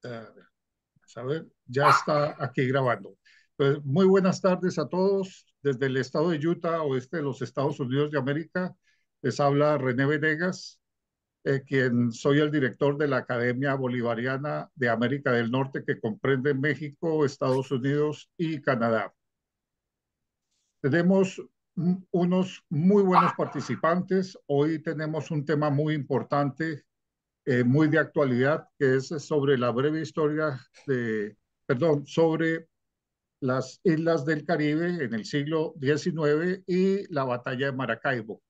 Eh, a ver, ya está aquí grabando. Pues, muy buenas tardes a todos desde el estado de Utah, oeste de los Estados Unidos de América. Les habla René Venegas, quien soy el director de la Academia Bolivariana de América del Norte, que comprende México, Estados Unidos y Canadá. Tenemos unos muy buenos participantes. Hoy tenemos un tema muy importante, muy de actualidad, que es sobre la breve historia sobre las islas del Caribe en el siglo XIX y la batalla de Maracaibo.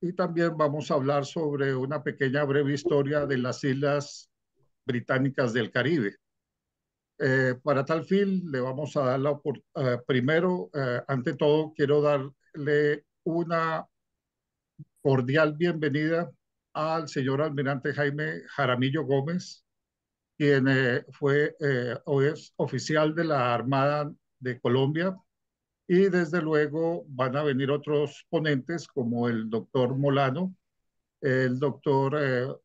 Y también vamos a hablar sobre una pequeña breve historia de las islas británicas del Caribe. Para tal fin, le vamos a dar primero, ante todo, quiero darle una cordial bienvenida al señor almirante Jaime Jaramillo Gómez, quien hoy es oficial de la Armada de Colombia, y desde luego van a venir otros ponentes como el doctor Molano, el doctor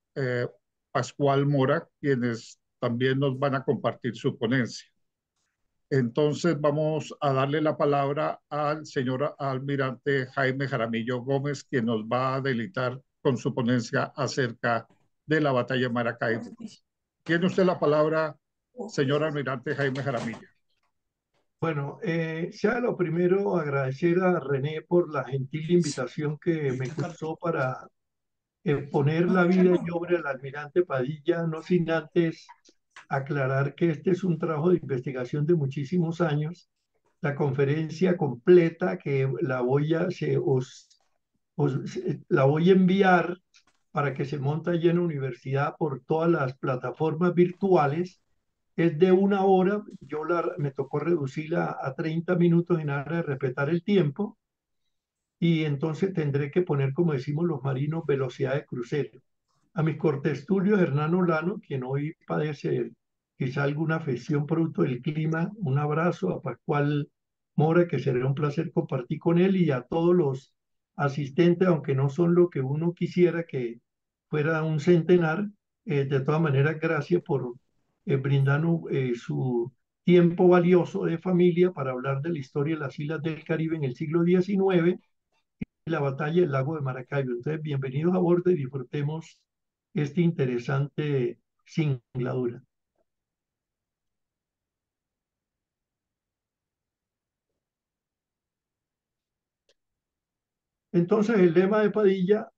Pascual Mora, quienes también nos van a compartir su ponencia. Entonces vamos a darle la palabra al señor almirante Jaime Jaramillo Gómez, quien nos va a deleitar con su ponencia acerca de la batalla de Maracaibo. Tiene usted la palabra, señor almirante Jaime Jaramillo. Bueno, sea lo primero agradecer a René por la gentil invitación que me cursó para poner la vida y obra del almirante Padilla, no sin antes aclarar que este es un trabajo de investigación de muchísimos años. La conferencia completa que la voy a enviar para que se monte allí en la universidad por todas las plataformas virtuales. Es de 1 hora, me tocó reducirla a 30 minutos en aras de respetar el tiempo, y entonces tendré que poner, como decimos los marinos, velocidad de crucero. A mis cortestulios, Hernán Olano, quien hoy padece quizá alguna afección producto del clima, un abrazo. A Pascual Mora, que será un placer compartir con él, y a todos los asistentes, aunque no son lo que uno quisiera que fuera un centenar. De todas maneras, gracias por brindarnos su tiempo valioso de familia para hablar de la historia de las islas del Caribe en el siglo XIX y la batalla del lago de Maracaibo. Entonces, bienvenidos a bordo y disfrutemos esta interesante singladura. Entonces, el lema de Padilla,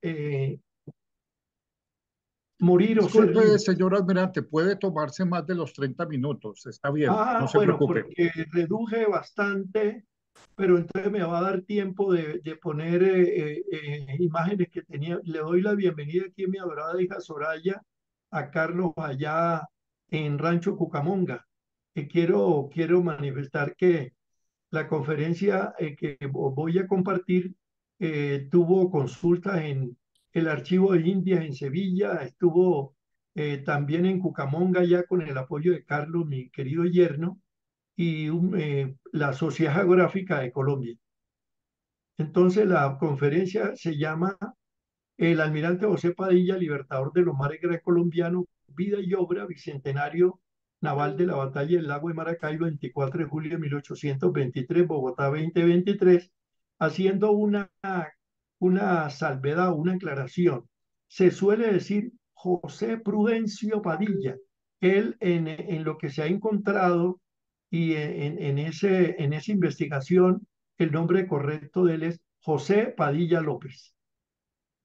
morir o ser Disculpe, libre. señor almirante, puede tomarse más de los 30 minutos. Está bien, no se Bueno, preocupe. porque reduje bastante, pero entonces me va a dar tiempo de poner imágenes que tenía. Le doy la bienvenida aquí a mi adorada hija Soraya, a Carlos allá en Rancho Cucamonga. Quiero manifestar que la conferencia que voy a compartir tuvo consultas en el Archivo de Indias en Sevilla, estuvo también en Cucamonga ya con el apoyo de Carlos, mi querido yerno, y la Sociedad Geográfica de Colombia. Entonces la conferencia se llama El almirante José Padilla, libertador de los mares colombianos, vida y obra, bicentenario naval de la batalla del lago de Maracaibo, 24 de julio de 1823, Bogotá 2023, haciendo una salvedad, una aclaración. Se suele decir José Prudencio Padilla. Él, en lo que se ha encontrado y en esa investigación, el nombre correcto de él es José Padilla López.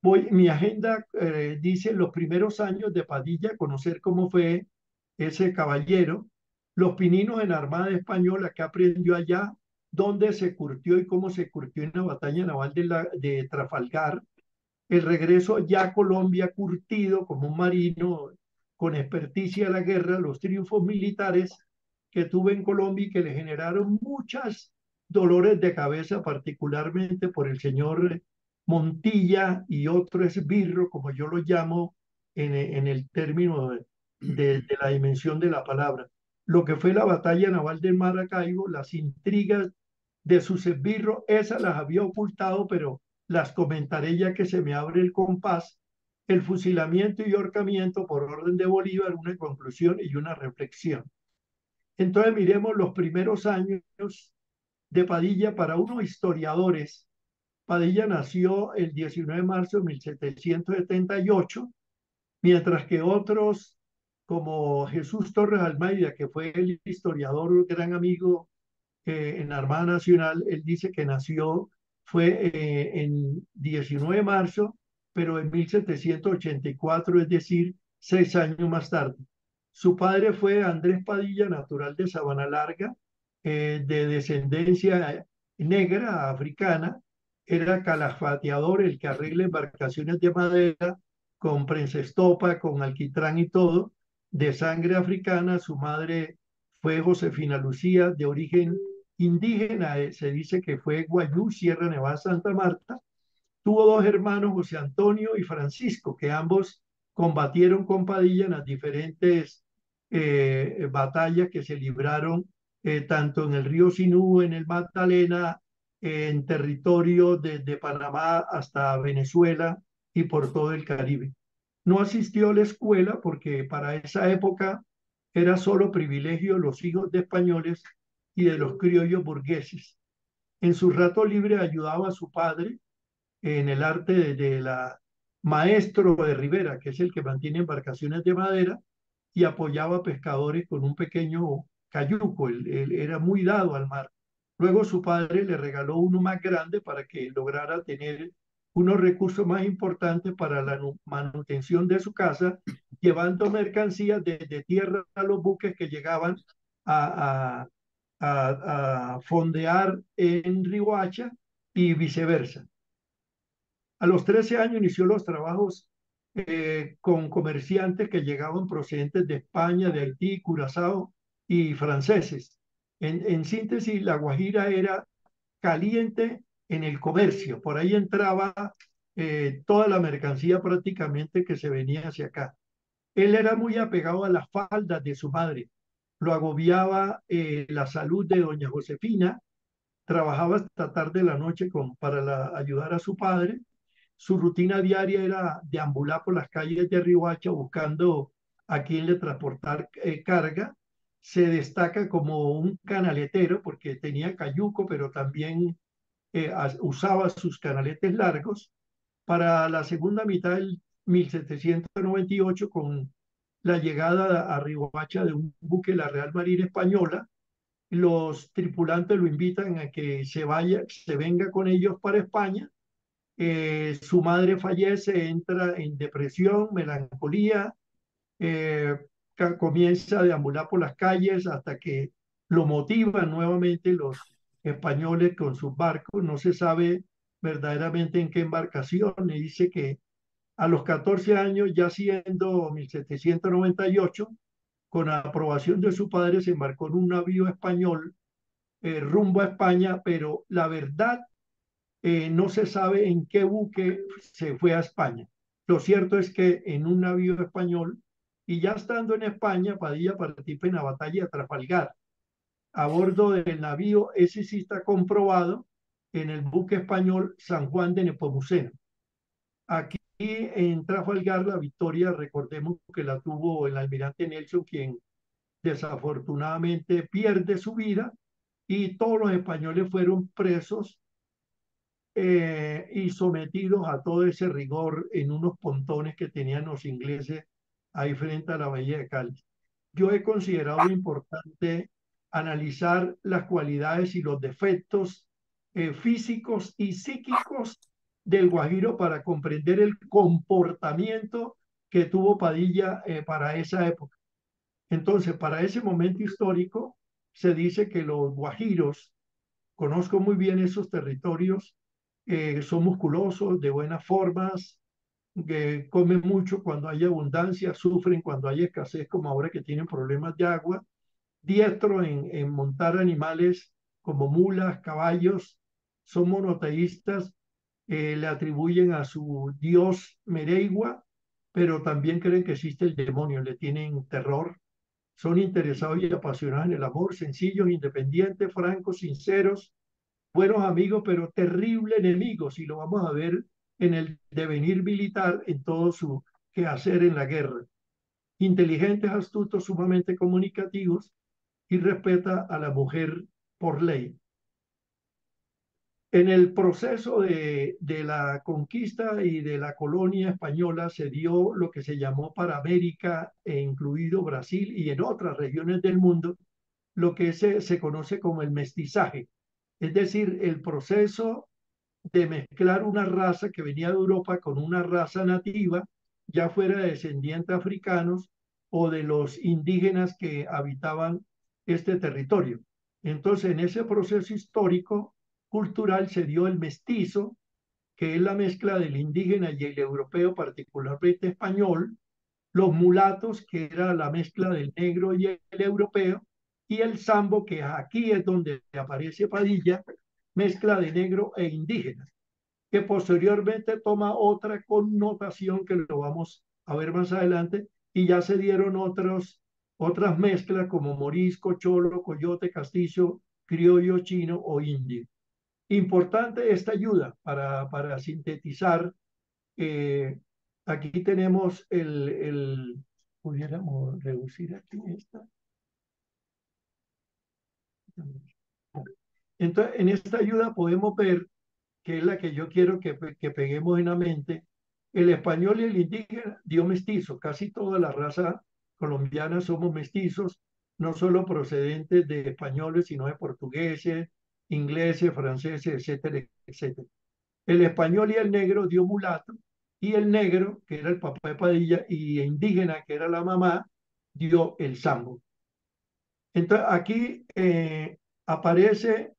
Mi agenda dice los primeros años de Padilla, conocer cómo fue ese caballero, los pininos en la Armada Española, que aprendió allá, dónde se curtió y cómo se curtió en la batalla naval de Trafalgar, el regreso ya a Colombia curtido como un marino con experticia a la guerra, los triunfos militares que tuve en Colombia y que le generaron muchas dolores de cabeza, particularmente por el señor Montilla y otro esbirro, como yo lo llamo en el término de la dimensión de la palabra. Lo que fue la batalla naval de Maracaibo, las intrigas de sus esbirros, esas las había ocultado, pero las comentaré ya que se me abre el compás. el fusilamiento y ahorcamiento por orden de Bolívar, una conclusión y una reflexión. Entonces miremos los primeros años de Padilla para unos historiadores. Padilla nació el 19 de marzo de 1778, mientras que otros, como Jesús Torres Almeida, que fue el historiador, gran amigo en la Armada Nacional, él dice que nació, fue en 19 de marzo, pero en 1784, es decir, 6 años más tarde. Su padre fue Andrés Padilla, natural de Sabana Larga, de descendencia negra africana, era calafateador, el que arregla embarcaciones de madera con prensestopa, con alquitrán y todo, de sangre africana. Su madre fue Josefina Lucía, de origen indígena, se dice que fue Guayú, Sierra Nevada, Santa Marta. Tuvo dos hermanos, José Antonio y Francisco, que ambos combatieron con Padilla en las diferentes batallas que se libraron tanto en el río Sinú, en el Magdalena, en territorio desde Panamá hasta Venezuela y por todo el Caribe. No asistió a la escuela porque para esa época era solo privilegio los hijos de españoles y de los criollos burgueses. En su rato libre ayudaba a su padre en el arte de la maestro de Rivera, que es el que mantiene embarcaciones de madera, y apoyaba a pescadores con un pequeño cayuco. Él era muy dado al mar. Luego su padre le regaló uno más grande para que lograra tener unos recursos más importantes para la manutención de su casa, llevando mercancías desde tierra a los buques que llegaban a, a fondear en Riohacha y viceversa. A los 13 años inició los trabajos con comerciantes que llegaban procedentes de España, de Haití, Curazao y franceses. En síntesis, La Guajira era caliente en el comercio. Por ahí entraba toda la mercancía prácticamente que se venía hacia acá. Él era muy apegado a las faldas de su madre. Lo agobiaba la salud de doña Josefina. Trabajaba hasta tarde de la noche para ayudar a su padre. Su rutina diaria era deambular por las calles de Riohacha buscando a quien le transportar carga. Se destaca como un canaletero porque tenía cayuco, pero también usaba sus canaletes largos. Para la segunda mitad del 1798, con la llegada a Riohacha de un buque de la Real Marina Española, los tripulantes lo invitan a que se venga con ellos para España. Su madre fallece, entra en depresión, melancolía, eh, comienza a deambular por las calles hasta que lo motivan nuevamente los españoles con sus barcos. No se sabe verdaderamente en qué embarcación. Y dice que a los 14 años, ya siendo 1798, con aprobación de su padre, se embarcó en un navío español rumbo a España, pero la verdad no se sabe en qué buque se fue a España. Lo cierto es que en un navío español, y ya estando en España, Padilla participa en la batalla de Trafalgar. A bordo del navío, ese sí está comprobado, en el buque español San Juan de Nepomuceno. Aquí en Trafalgar la victoria, recordemos que la tuvo el almirante Nelson, quien desafortunadamente pierde su vida, y todos los españoles fueron presos y sometidos a todo ese rigor en unos pontones que tenían los ingleses ahí frente a la bahía de Cádiz. Yo he considerado importante analizar las cualidades y los defectos físicos y psíquicos del Guajiro para comprender el comportamiento que tuvo Padilla para esa época. Entonces, para ese momento histórico, se dice que los guajiros, conozco muy bien esos territorios, son musculosos, de buenas formas, que comen mucho cuando hay abundancia, sufren cuando hay escasez, como ahora que tienen problemas de agua, diestros en montar animales como mulas, caballos, son monoteístas, le atribuyen a su dios Mereigua, pero también creen que existe el demonio, le tienen terror, son interesados y apasionados en el amor, sencillos, independientes, francos, sinceros, buenos amigos, pero terrible enemigos, y lo vamos a ver en el devenir militar, en todo su quehacer en la guerra. Inteligentes, astutos, sumamente comunicativos y respeta a la mujer por ley. En el proceso de la conquista y de la colonia española se dio lo que se llamó para América, e incluido Brasil y en otras regiones del mundo, lo que se conoce como el mestizaje, es decir, el proceso de mezclar una raza que venía de Europa con una raza nativa, ya fuera de descendientes africanos o de los indígenas que habitaban este territorio. Entonces, en ese proceso histórico, cultural, se dio el mestizo, que es la mezcla del indígena y el europeo, particularmente español, los mulatos, que era la mezcla del negro y el europeo, y el sambo, que aquí es donde aparece Padilla, mezcla de negro e indígena, que posteriormente toma otra connotación que lo vamos a ver más adelante, y ya se dieron otras mezclas como morisco, cholo, coyote, castillo, criollo, chino o indio. Importante esta ayuda para sintetizar. eh, Aquí tenemos pudiéramos reducir aquí esta. Entonces, en esta ayuda podemos ver, que es la que yo quiero que peguemos en la mente, el español y el indígena dio mestizo. Casi toda la raza colombiana somos mestizos, no solo procedentes de españoles, sino de portugueses, ingleses, franceses, etcétera, etcétera. El español y el negro dio mulato, y el negro, que era el papá de Padilla, y indígena, que era la mamá, dio el sambo. Entonces, aquí aparece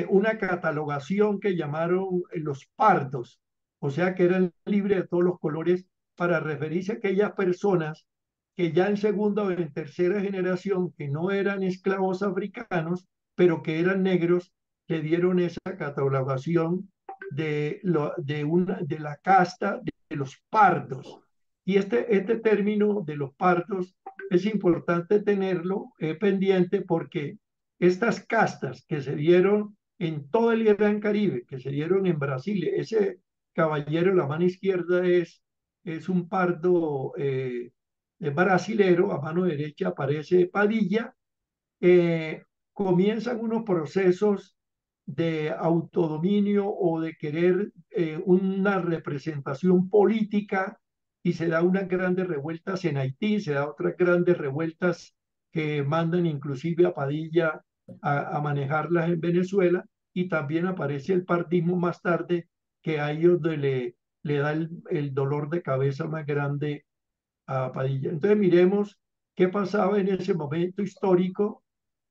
una catalogación que llamaron los pardos, o sea que eran libres de todos los colores, para referirse a aquellas personas que ya en segunda o en tercera generación, que no eran esclavos africanos, pero que eran negros, le dieron esa catalogación de la casta de los pardos. Y este término de los pardos es importante tenerlo pendiente, porque estas castas que se dieron en todo el Gran Caribe, que se dieron en Brasil, ese caballero, la mano izquierda es un pardo brasilero, a mano derecha aparece Padilla. eh, Comienzan unos procesos de autodominio o de querer una representación política, y se da unas grandes revueltas en Haití, se da otras grandes revueltas que mandan inclusive a Padilla a manejarlas en Venezuela, y también aparece el partismo más tarde, que a ellos le da el dolor de cabeza más grande a Padilla. Entonces miremos qué pasaba en ese momento histórico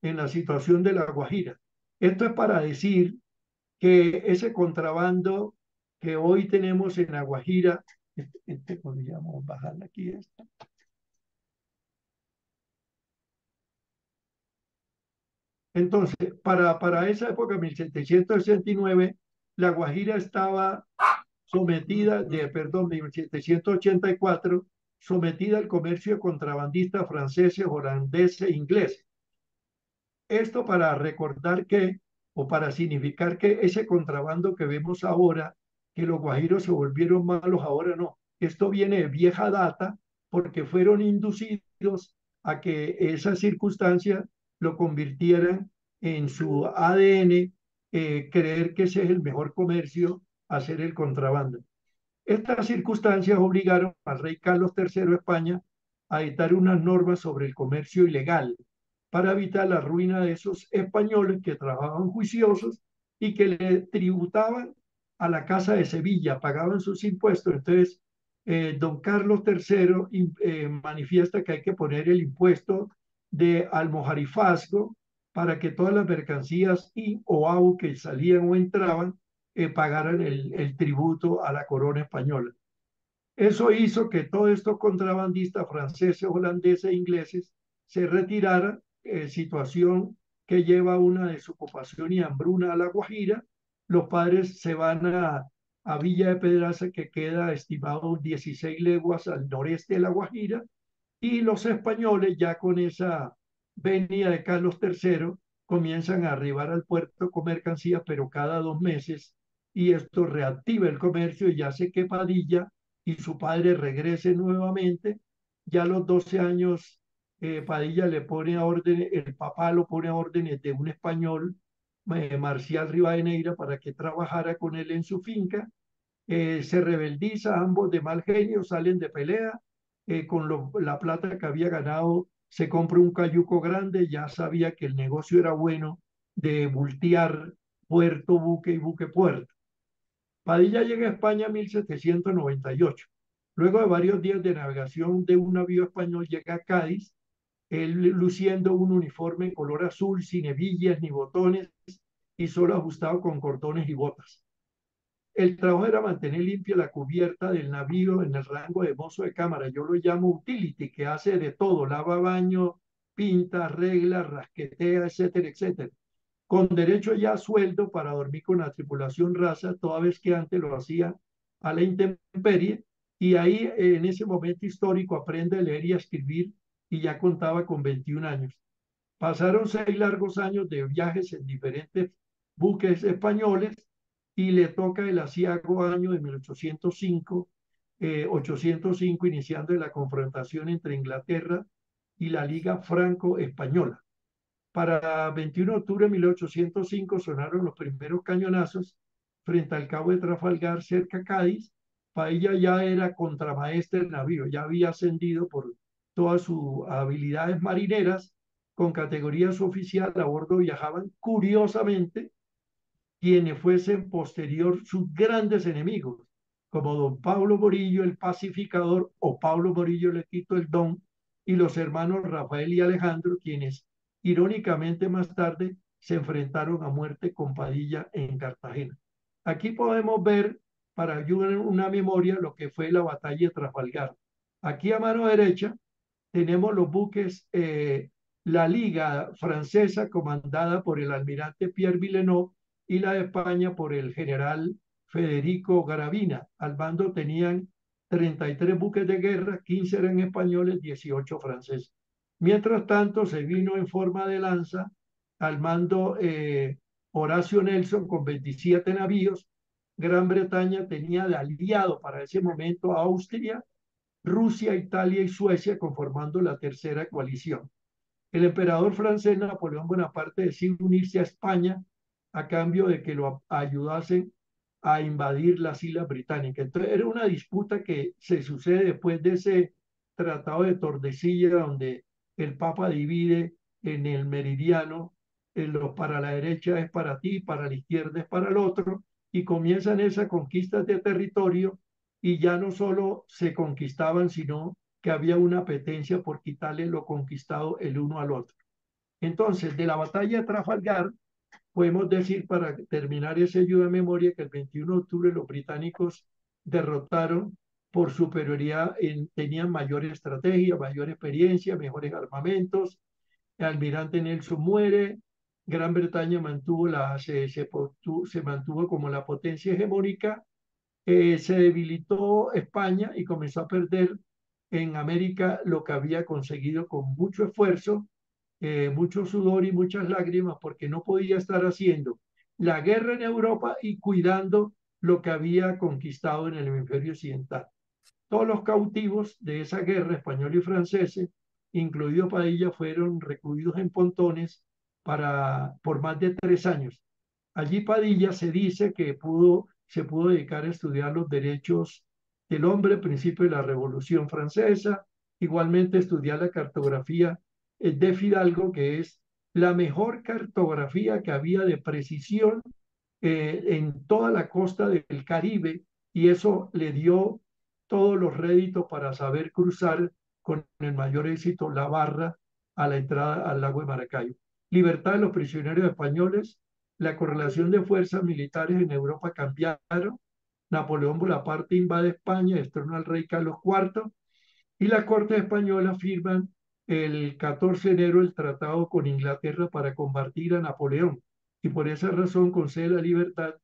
en la situación de La Guajira. Esto es para decir que ese contrabando que hoy tenemos en La Guajira, podríamos bajarle aquí esto. Entonces, para esa época, 1769, La Guajira estaba sometida, perdón, 1784, sometida al comercio de contrabandistas franceses, holandeses e ingleses. Esto para recordar que, o para significar que ese contrabando que vemos ahora, que los guajiros se volvieron malos, ahora no. Esto viene de vieja data, porque fueron inducidos a que esa circunstancia lo convirtieran en su ADN, creer que ese es el mejor comercio, hacer el contrabando. Estas circunstancias obligaron al rey Carlos III de España a dictar unas normas sobre el comercio ilegal, para evitar la ruina de esos españoles que trabajaban juiciosos y que le tributaban a la Casa de Sevilla, pagaban sus impuestos. Entonces, don Carlos III manifiesta que hay que poner el impuesto de almojarifazgo, para que todas las mercancías y o AU que salían o entraban pagaran el tributo a la corona española. Eso hizo que todos estos contrabandistas franceses, holandeses e ingleses se retiraran, situación que lleva a una desocupación y hambruna a La Guajira. Los padres se van a Villa de Pedraza, que queda estimado 16 leguas al noreste de La Guajira, y los españoles, ya con esa venia de Carlos III, comienzan a arribar al puerto con mercancías, pero cada 2 meses y esto reactiva el comercio y hace que Padilla y su padre regresen nuevamente. Ya a los 12 años, Padilla le pone a órdenes, el papá lo pone a órdenes de un español, Marcial Rivadeneira, para que trabajara con él en su finca. Se rebeldiza, ambos de mal genio salen de pelea, la plata que había ganado se compra un cayuco grande, ya sabía que el negocio era bueno de voltear puerto, buque y buque puerto. Padilla llega a España en 1798. Luego de varios días de navegación de un navío español llega a Cádiz, él luciendo un uniforme en color azul, sin hebillas ni botones y solo ajustado con cordones y botas. El trabajo era mantener limpia la cubierta del navío en el rango de mozo de cámara. Yo lo llamo utility, que hace de todo, lava baño, pinta, arregla, rasquetea, etcétera, etcétera. Con derecho ya a sueldo para dormir con la tripulación rasa, toda vez que antes lo hacía a la intemperie. Y ahí, en ese momento histórico, aprende a leer y a escribir y ya contaba con 21 años. Pasaron 6 largos años de viajes en diferentes buques españoles y le toca el aciago año de 805, iniciando la confrontación entre Inglaterra y la Liga Franco-Española. Para 21 de octubre de 1805 sonaron los primeros cañonazos frente al cabo de Trafalgar, cerca de Cádiz. Paella ya era contramaestre del navío, ya había ascendido por todas sus habilidades marineras. Con categoría suboficial a bordo viajaban, curiosamente, quienes fuesen posterior sus grandes enemigos, como don Pablo Morillo el Pacificador o Pablo Morillo le quito el don, y los hermanos Rafael y Alejandro, quienes irónicamente más tarde se enfrentaron a muerte con Padilla en Cartagena. Aquí podemos ver, para ayudar en una memoria, lo que fue la batalla de Trafalgar. Aquí a mano derecha tenemos los buques, la Liga Francesa comandada por el almirante Pierre Villeneuve y la de España por el general Federico Garavina. Al mando tenían 33 buques de guerra, 15 eran españoles, 18 franceses. Mientras tanto, se vino en forma de lanza al mando Horacio Nelson con 27 navíos. Gran Bretaña tenía de aliado para ese momento a Austria, Rusia, Italia y Suecia, conformando la tercera coalición. El emperador francés Napoleón Bonaparte decide unirse a España a cambio de que lo ayudasen a invadir las Islas Británicas. Entonces era una disputa que se sucede después de ese tratado de Tordesillas, donde el Papa divide en el meridiano, para la derecha es para ti, para la izquierda es para el otro, y comienzan esas conquistas de territorio y ya no solo se conquistaban, sino que había una apetencia por quitarle lo conquistado el uno al otro. Entonces, de la batalla de Trafalgar, podemos decir, para terminar ese ayuda de memoria, que el 21 de octubre los británicos derrotaron por superioridad, tenían mayor estrategia, mayor experiencia, mejores armamentos. El almirante Nelson muere, Gran Bretaña se mantuvo como la potencia hegemónica, se debilitó España y comenzó a perder en América lo que había conseguido con mucho esfuerzo, mucho sudor y muchas lágrimas, porque no podía estar haciendo la guerra en Europa y cuidando lo que había conquistado en el hemisferio occidental. Todos los cautivos de esa guerra, españoles y franceses, incluido Padilla, fueron recluidos en pontones por más de 3 años. Allí Padilla se dice que se pudo dedicar a estudiar los derechos del hombre, principio de la Revolución Francesa, igualmente estudiar la cartografía de Fidalgo, que es la mejor cartografía que había de precisión en toda la costa del Caribe, y eso le dio todos los réditos para saber cruzar con el mayor éxito la barra a la entrada al lago de Maracaibo. Libertad de los prisioneros españoles, la correlación de fuerzas militares en Europa cambiaron, Napoleón Bonaparte invade España, destrona al rey Carlos IV y la Corte Española firman el 14 de enero el tratado con Inglaterra para combatir a Napoleón, y por esa razón concede la libertad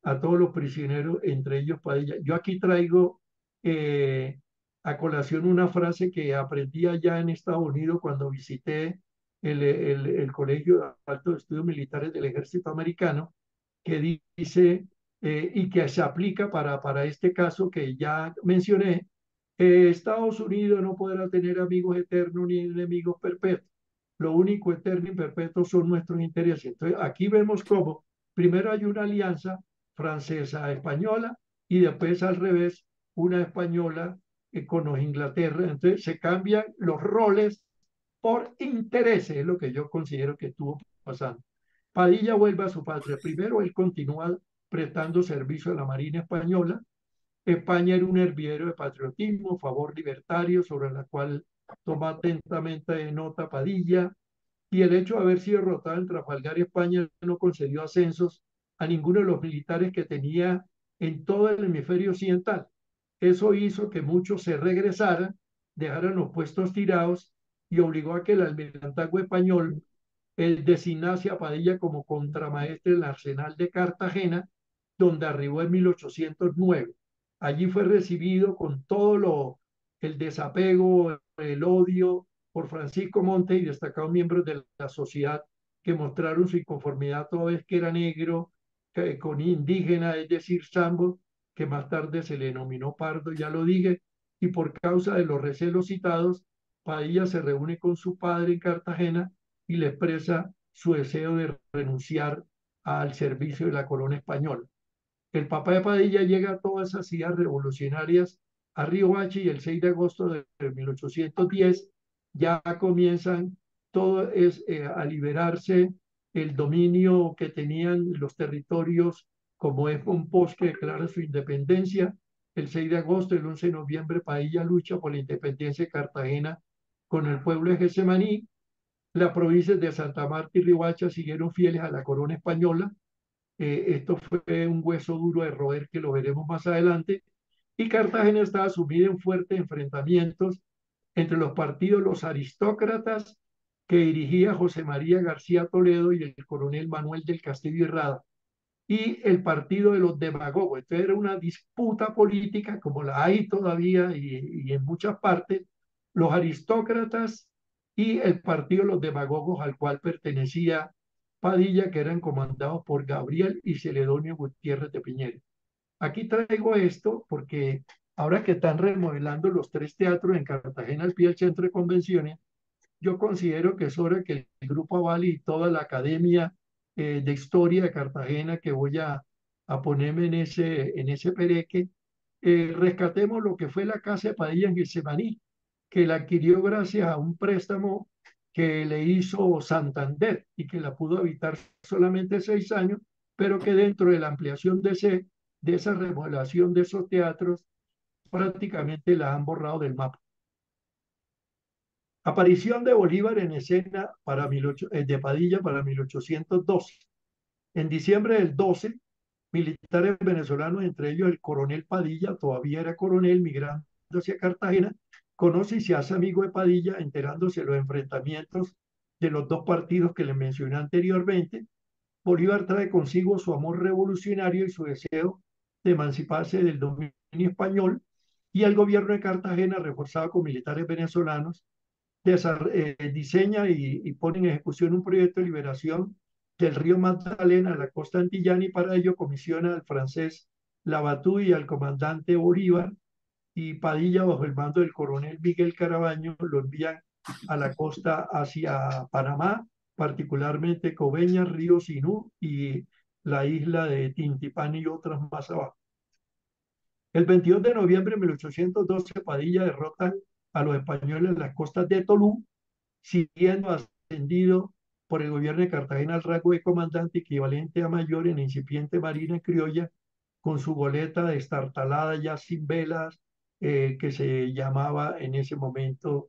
a todos los prisioneros, entre ellos Padilla. Yo aquí traigo eh, a colación una frase que aprendí allá en Estados Unidos cuando visité el Colegio de Altos Estudios Militares del Ejército Americano, que dice, y que se aplica para este caso que ya mencioné. Estados Unidos no podrá tener amigos eternos ni enemigos perpetuos. Lo único eterno y perpetuo son nuestros intereses. Entonces, aquí vemos cómo primero hay una alianza francesa-española y después al revés, una española con los Inglaterra. Entonces, se cambian los roles por intereses, es lo que yo considero que estuvo pasando. Padilla vuelve a su patria. Primero, él continúa prestando servicio a la Marina Española. España era un hervidero de patriotismo, favor libertario, sobre la cual toma atentamente nota Padilla, y el hecho de haber sido derrotado en Trafalgar, España no concedió ascensos a ninguno de los militares que tenía en todo el hemisferio occidental. Eso hizo que muchos se regresaran, dejaran los puestos tirados y obligó a que el almirantazgo español designase a Padilla como contramaestre en el arsenal de Cartagena, donde arribó en 1809. Allí fue recibido con el desapego, el odio por Francisco Monte y destacados miembros de la sociedad que mostraron su inconformidad toda vez que era negro, con indígena, es decir, sambo, que más tarde se le denominó pardo, ya lo dije, y por causa de los recelos citados, Padilla se reúne con su padre en Cartagena y le expresa su deseo de renunciar al servicio de la corona española. El papá de Padilla llega a todas esas ideas revolucionarias a Riohacha y el 6 de agosto de 1810 ya comienzan a liberarse el dominio que tenían los territorios, como es Pompós, que declara su independencia. El 6 de agosto, el 11 de noviembre, Padilla lucha por la independencia de Cartagena con el pueblo de Getsemaní. Las provincias de Santa Marta y Riohacha siguieron fieles a la corona española. Esto fue un hueso duro de roer que lo veremos más adelante. Y Cartagena estaba sumida en fuertes enfrentamientos entre los partidos Los Aristócratas, que dirigía José María García Toledo, y el coronel Manuel del Castillo y Rada, y el partido de los demagogos. Entonces era una disputa política como la hay todavía y en muchas partes, los aristócratas y el partido de los demagogos al cual pertenecía Padilla, que eran comandados por Gabriel y Celedonio Gutiérrez de Piñero. Aquí traigo esto porque ahora que están remodelando los tres teatros en Cartagena al pie del centro de convenciones, yo considero que es hora que el Grupo Aval y toda la Academia de Historia de Cartagena, que voy a ponerme en ese pereque, rescatemos lo que fue la Casa de Padilla en Getsemaní, que la adquirió gracias a un préstamo que le hizo Santander y que la pudo habitar solamente 6 años, pero que dentro de la ampliación de esa remodelación de esos teatros, prácticamente la han borrado del mapa. Aparición de Bolívar en escena de Padilla para 1812. En diciembre del 12, militares venezolanos, entre ellos el coronel Padilla, todavía era coronel, migrando hacia Cartagena, conoce y se hace amigo de Padilla, enterándose de los enfrentamientos de los dos partidos que le mencioné anteriormente. Bolívar trae consigo su amor revolucionario y su deseo de emanciparse del dominio español, y el gobierno de Cartagena, reforzado con militares venezolanos, diseña y pone en ejecución un proyecto de liberación del río Magdalena a la costa antillana, y para ello comisiona al francés Labatut y al comandante Bolívar, y Padilla, bajo el mando del coronel Miguel Carabaño, lo envían a la costa hacia Panamá, particularmente Coveñas, Río Sinú y la isla de Tintipán y otras más abajo. El 22 de noviembre de 1812, Padilla derrota a los españoles en las costas de Tolú, siendo ascendido por el gobierno de Cartagena al rango de comandante equivalente a mayor en la incipiente marina criolla, con su goleta destartalada ya sin velas, que se llamaba en ese momento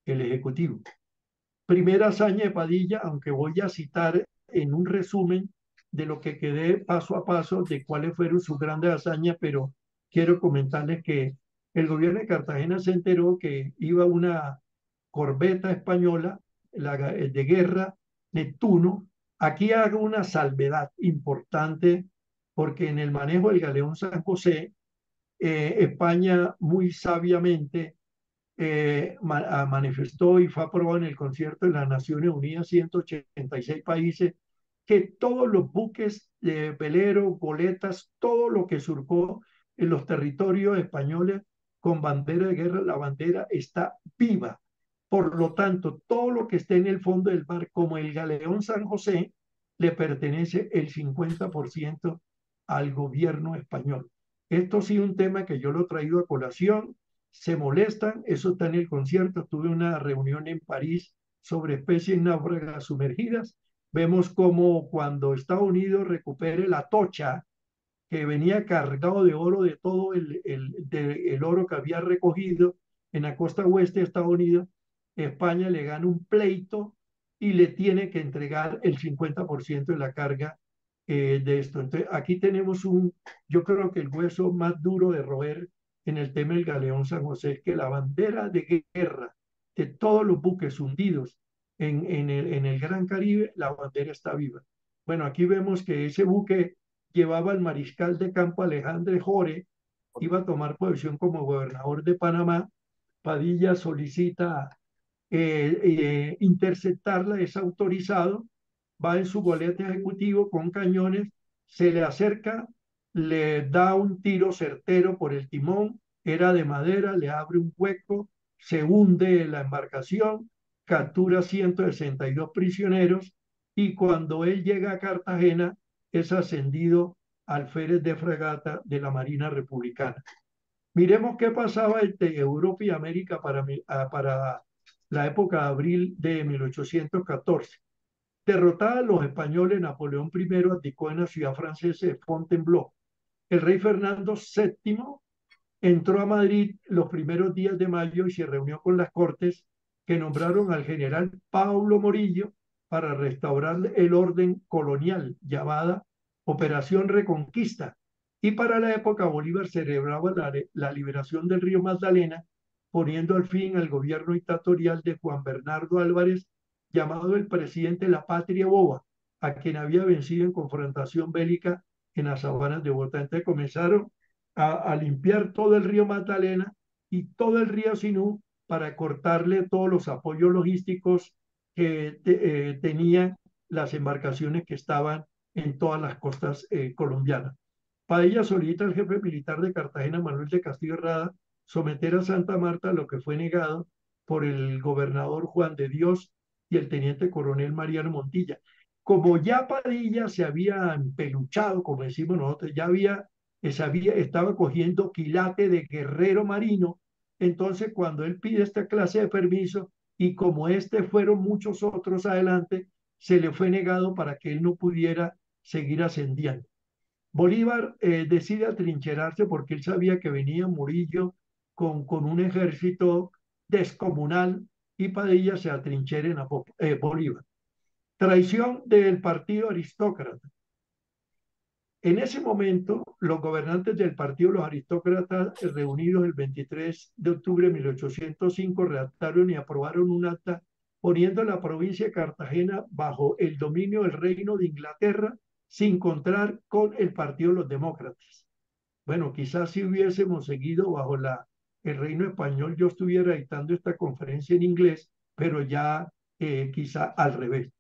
el Ejecutivo. Primera hazaña de Padilla, aunque voy a citar en un resumen de lo que quedé paso a paso de cuáles fueron sus grandes hazañas, pero quiero comentarles que el gobierno de Cartagena se enteró que iba una corbeta española, de guerra, Neptuno. Aquí hago una salvedad importante porque en el manejo del galeón San José, España muy sabiamente manifestó y fue aprobado en el concierto de las Naciones Unidas, 186 países, que todos los buques, veleros, goletas, todo lo que surcó en los territorios españoles con bandera de guerra, la bandera está viva. Por lo tanto, todo lo que esté en el fondo del mar, como el galeón San José, le pertenece el 50% al gobierno español. Esto sí es un tema que yo lo he traído a colación, se molestan, eso está en el concierto, tuve una reunión en París sobre especies náufragas sumergidas, vemos como cuando Estados Unidos recupere la Tocha, que venía cargado de oro, de todo el oro que había recogido en la costa oeste de Estados Unidos, España le gana un pleito y le tiene que entregar el 50% de la carga de esto. Entonces, aquí tenemos yo creo que el hueso más duro de roer en el tema del galeón San José es que la bandera de guerra de todos los buques hundidos en el Gran Caribe, la bandera está viva. Bueno, aquí vemos que ese buque llevaba al mariscal de campo Alejandro Jore, iba a tomar posesión como gobernador de Panamá. Padilla solicita interceptarla, es autorizado, va en su golete ejecutivo con cañones, se le acerca, le da un tiro certero por el timón, era de madera, le abre un hueco, se hunde la embarcación, captura 162 prisioneros y cuando él llega a Cartagena es ascendido alférez de fragata de la Marina Republicana. Miremos qué pasaba entre Europa y América para la época de abril de 1814. Derrotados los españoles, Napoleón I abdicó en la ciudad francesa de Fontainebleau. El rey Fernando VII entró a Madrid los primeros días de mayo y se reunió con las cortes que nombraron al general Paulo Morillo para restaurar el orden colonial llamada Operación Reconquista. Y para la época Bolívar celebraba la liberación del río Magdalena, poniendo al fin al gobierno dictatorial de Juan Bernardo Álvarez, llamado el presidente de la patria boba, a quien había vencido en confrontación bélica en las sabanas de Bogotá. Entonces comenzaron a limpiar todo el río Magdalena y todo el río Sinú para cortarle todos los apoyos logísticos que tenían las embarcaciones que estaban en todas las costas colombianas. Padilla solicita al jefe militar de Cartagena, Manuel de Castillo Herrada, someter a Santa Marta, lo que fue negado por el gobernador Juan de Dios y el teniente coronel Mariano Montilla. Como ya Padilla se había empeluchado, como decimos nosotros, estaba cogiendo quilate de guerrero marino, entonces cuando él pide esta clase de permiso, y como este fueron muchos otros adelante, se le fue negado para que él no pudiera seguir ascendiendo. Bolívar decide atrincherarse porque él sabía que venía Murillo con un ejército descomunal y Padilla se atrinchera en Bolívar. Traición del partido aristócrata. En ese momento, los gobernantes del partido Los Aristócratas, reunidos el 23 de octubre de 1805, redactaron y aprobaron un acta poniendo la provincia de Cartagena bajo el dominio del Reino de Inglaterra, sin contar con el partido de los demócratas. Bueno, quizás si hubiésemos seguido bajo el Reino Español, yo estuviera editando esta conferencia en inglés, pero ya quizá al revés.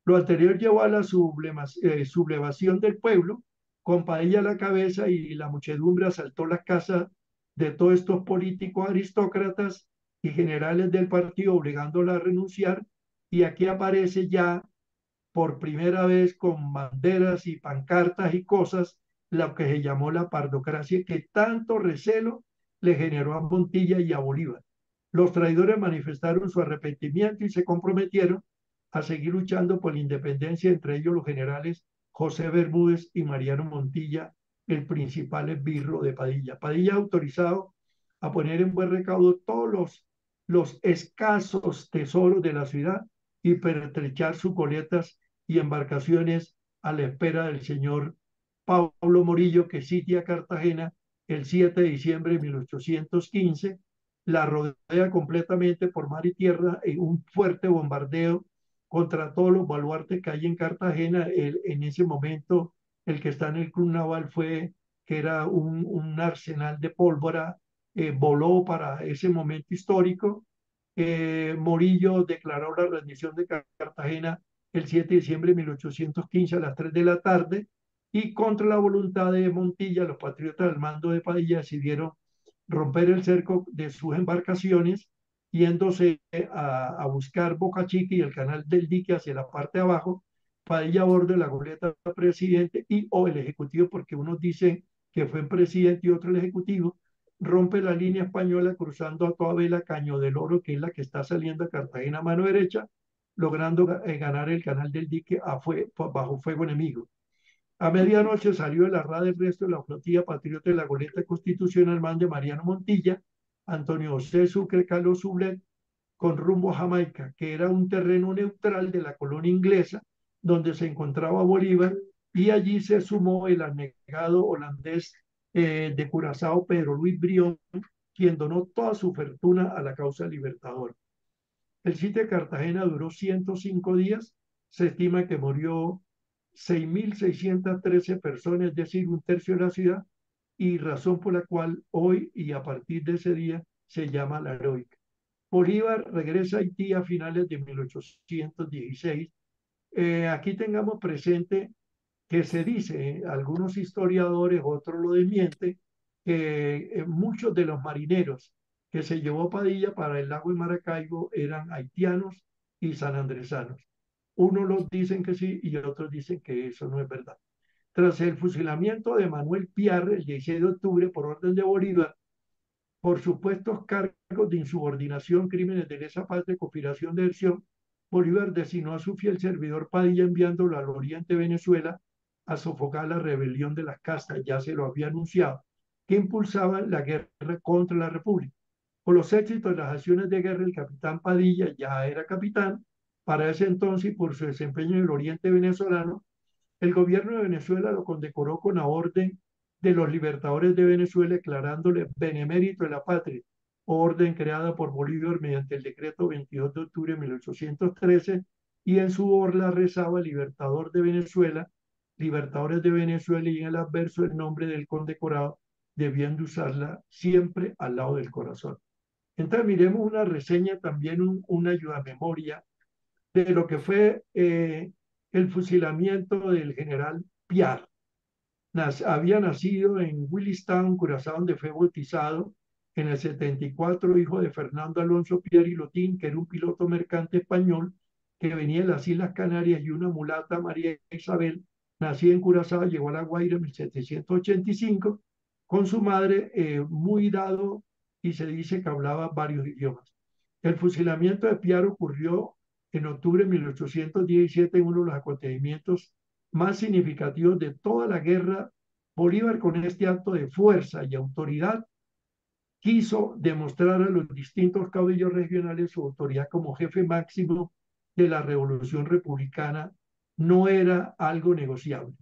Lo anterior llevó a la sublevación del pueblo, con Padilla a la cabeza y la muchedumbre asaltó las casas de todos estos políticos aristócratas y generales del partido, obligándola a renunciar. Y aquí aparece ya por primera vez con banderas y pancartas y cosas, lo que se llamó la pardocracia, que tanto recelo le generó a Montilla y a Bolívar. Los traidores manifestaron su arrepentimiento y se comprometieron a seguir luchando por la independencia, entre ellos los generales José Bermúdez y Mariano Montilla, el principal esbirro de Padilla. Padilla autorizado a poner en buen recaudo todos los escasos tesoros de la ciudad y pertrechar sus coletas y embarcaciones a la espera del señor Pablo Morillo, que sitia Cartagena el 7 de diciembre de 1815, la rodea completamente por mar y tierra en un fuerte bombardeo contra todos los baluartes que hay en Cartagena. En ese momento, el que está en el Club Naval que era un arsenal de pólvora, voló para ese momento histórico. Morillo declaró la rendición de Cartagena el 7 de diciembre de 1815 a las 3 de la tarde, y contra la voluntad de Montilla, los patriotas al mando de Padilla decidieron romper el cerco de sus embarcaciones, yéndose a buscar Boca Chica y el canal del dique hacia la parte de abajo. Padilla a bordo de la goleta presidente y o el ejecutivo, porque unos dicen que fue el presidente y otro el ejecutivo, rompe la línea española cruzando a toda vela Caño del Oro, que es la que está saliendo a Cartagena a mano derecha, logrando ganar el canal del dique bajo fuego enemigo. A medianoche salió de la rada el resto de la flotilla patriota de la goleta Constitución al mando de Mariano Montilla, Antonio José Sucre, Carlos Sublet, con rumbo a Jamaica, que era un terreno neutral de la colonia inglesa, donde se encontraba Bolívar, y allí se sumó el abnegado holandés de Curazao, Pedro Luis Brión, quien donó toda su fortuna a la causa libertadora. El sitio de Cartagena duró 105 días, se estima que murió 6.613 personas, es decir, un tercio de la ciudad, y razón por la cual hoy y a partir de ese día se llama la heroica. Bolívar regresa a Haití a finales de 1816. Aquí tengamos presente que se dice, algunos historiadores, otros lo desmienten, que muchos de los marineros que se llevó Padilla para el lago de Maracaibo eran haitianos y sanandresanos. Unos los dicen que sí y otros dicen que eso no es verdad. Tras el fusilamiento de Manuel Piar el 16 de octubre por orden de Bolívar, por supuestos cargos de insubordinación, crímenes de lesa patria, conspiración de deserción, Bolívar designó a su fiel servidor Padilla enviándolo al oriente de Venezuela a sofocar la rebelión de las castas, ya se lo había anunciado, que impulsaban la guerra contra la República. Por los éxitos de las acciones de guerra, el capitán Padilla ya era capitán para ese entonces y por su desempeño en el oriente venezolano, el gobierno de Venezuela lo condecoró con la orden de los libertadores de Venezuela, declarándole benemérito de la patria, orden creada por Bolívar mediante el decreto 22 de octubre de 1813, y en su orla rezaba Libertador de Venezuela, Libertadores de Venezuela, y en el adverso el nombre del condecorado, debiendo usarla siempre al lado del corazón. Entonces miremos una reseña, también una ayuda a memoria de lo que fue el fusilamiento del general Piar. Había nacido en Willistown, Curazao, donde fue bautizado en el 74, hijo de Fernando Alonso Piar y Lotín, que era un piloto mercante español que venía de las Islas Canarias, y una mulata, María Isabel, nacida en Curazao, llegó a La Guaira en 1785 con su madre, muy dado, y se dice que hablaba varios idiomas. El fusilamiento de Piar ocurrió en octubre de 1817, en uno de los acontecimientos más significativos de toda la guerra. Bolívar, con este acto de fuerza y autoridad, quiso demostrar a los distintos caudillos regionales su autoridad como jefe máximo de la revolución republicana. No era algo negociable.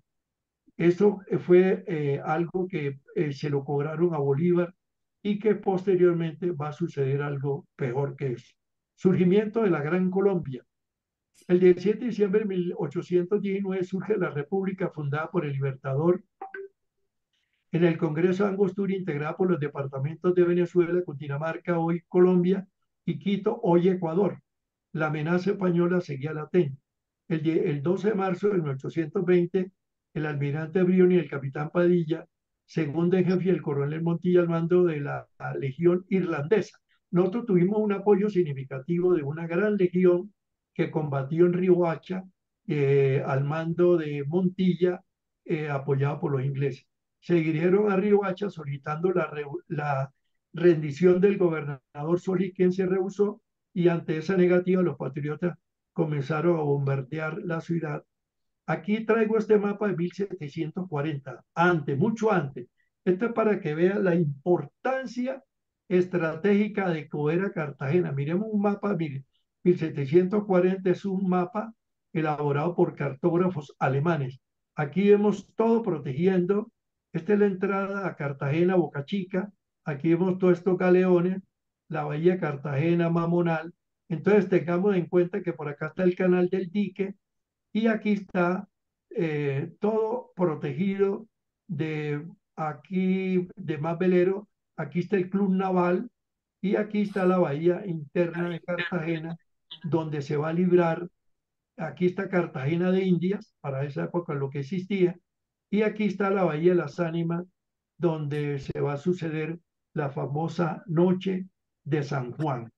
Eso fue algo que se lo cobraron a Bolívar, y que posteriormente va a suceder algo peor que eso. Surgimiento de la Gran Colombia. El 17 de diciembre de 1819 surge la República fundada por el Libertador en el Congreso de Angostura, integrada por los departamentos de Venezuela, Cundinamarca, hoy Colombia, y Quito, hoy Ecuador. La amenaza española seguía latente. El 12 de marzo de 1820, el almirante Brión y el capitán Padilla, segundo en jefe, y el coronel Montilla al mando de la Legión Irlandesa. Nosotros tuvimos un apoyo significativo de una gran legión que combatió en Riohacha, al mando de Montilla, apoyado por los ingleses. Se dirigieron a Riohacha solicitando la rendición del gobernador Solís, quien se rehusó, y ante esa negativa los patriotas comenzaron a bombardear la ciudad. Aquí traigo este mapa de 1740, antes, mucho antes. Esto es para que vean la importancia estratégica de que era Cartagena. Miremos un mapa, mire, 1740 es un mapa elaborado por cartógrafos alemanes. Aquí vemos todo protegiendo. Esta es la entrada a Cartagena, Boca Chica. Aquí vemos todos estos galeones, la bahía de Cartagena, Mamonal. Entonces tengamos en cuenta que por acá está el canal del dique, y aquí está todo protegido de aquí de más velero. Aquí está el Club Naval, y aquí está la bahía interna de Cartagena, donde se va a librar aquí está Cartagena de Indias, para esa época lo que existía, y aquí está la Bahía de las Ánimas, donde se va a suceder la famosa Noche de San Juan.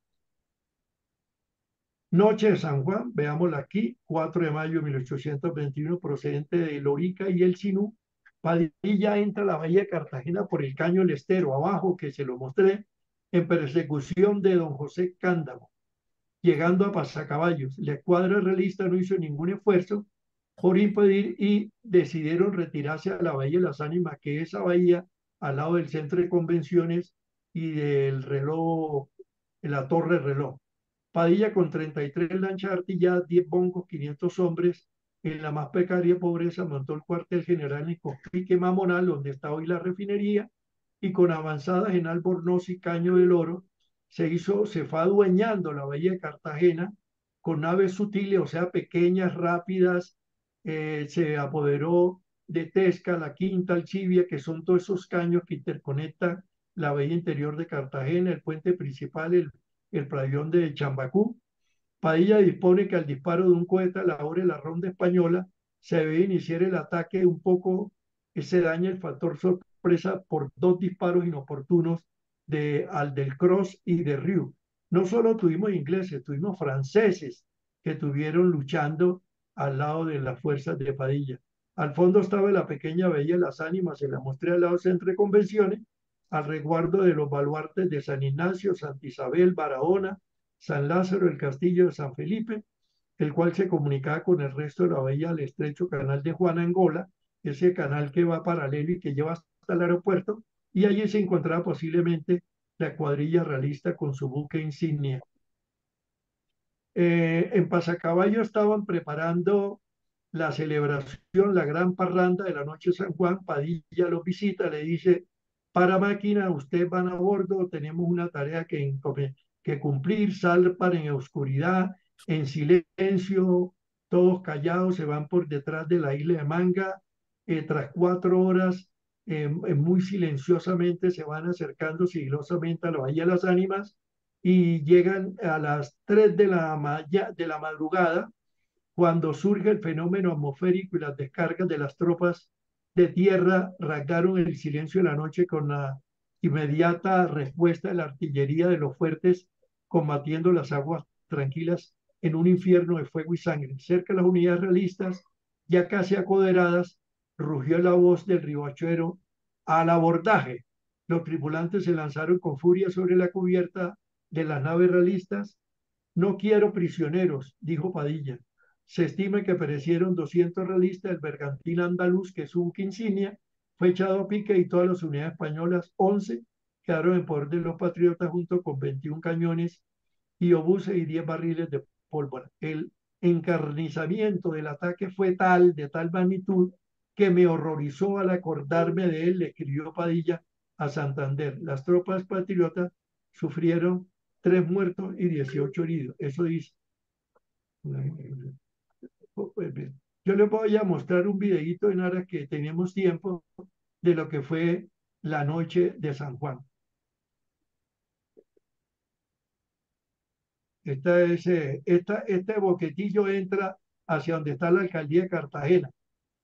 Noche de San Juan, veámosla aquí, 4 de mayo de 1821, procedente de Lorica y El Sinú. Padilla entra a la bahía de Cartagena por el Caño del Estero, abajo, que se lo mostré, en persecución de don José Cándamo, llegando a Pasacaballos. La escuadra realista no hizo ningún esfuerzo por impedir y decidieron retirarse a la Bahía de las Ánimas, que es esa bahía al lado del centro de convenciones y del reloj, de la torre reloj. Padilla con 33 lanchas artilladas, 10 bombos, 500 hombres, en la más precaria pobreza montó el cuartel general en Cospique Mamonal, donde está hoy la refinería, y con avanzadas en Albornoz y Caño del Oro, se fue adueñando la bahía de Cartagena con naves sutiles, o sea, pequeñas, rápidas, se apoderó de Tesca, La Quinta, Alchivia, que son todos esos caños que interconectan la bahía interior de Cartagena, el puente principal, el playón de Chambacú. Padilla dispone que al disparo de un cohete a la hora de la ronda española se debe iniciar el ataque un poco, se daña el factor sorpresa por dos disparos inoportunos al del Cross y de Riu. No solo tuvimos ingleses, tuvimos franceses que estuvieron luchando al lado de las fuerzas de Padilla. Al fondo estaba la pequeña bahía de las Ánimas, se la mostré al lado del centro de convenciones, al resguardo de los baluartes de San Ignacio, Santa Isabel, Barahona, San Lázaro, el castillo de San Felipe, el cual se comunicaba con el resto de la bahía al estrecho canal de Juan Angola, ese canal que va paralelo y que lleva hasta el aeropuerto, y allí se encontraba posiblemente la cuadrilla realista con su buque insignia. En Pasacaballo estaban preparando la celebración, la gran parranda de la noche de San Juan. Padilla los visita, le dice, para máquina, ustedes van a bordo, tenemos una tarea que cumplir, salpan en oscuridad, en silencio, todos callados, se van por detrás de la isla de Manga, tras 4 horas, muy silenciosamente se van acercando sigilosamente a la Bahía de las Ánimas y llegan a las 3 de la madrugada, cuando surge el fenómeno atmosférico y las descargas de las tropas de tierra rasgaron el silencio de la noche con la inmediata respuesta de la artillería de los fuertes combatiendo las aguas tranquilas en un infierno de fuego y sangre. Cerca de las unidades realistas, ya casi acoderadas, rugió la voz del ribachuelo al abordaje. Los tripulantes se lanzaron con furia sobre la cubierta de las naves realistas. No quiero prisioneros, dijo Padilla. Se estima que perecieron 200 realistas. El bergantín andaluz, que es un insignia, fue echado a pique y todas las unidades españolas, 11, quedaron en poder de los patriotas junto con 21 cañones y obuses y 10 barriles de pólvora. El encarnizamiento del ataque fue tal, de tal magnitud, que me horrorizó al acordarme de él, le escribió Padilla a Santander. Las tropas patriotas sufrieron 3 muertos y 18 heridos. Eso dice. Yo les voy a mostrar un videíto en aras que tenemos tiempo de lo que fue la noche de San Juan. Este boquetillo entra hacia donde está la alcaldía de Cartagena,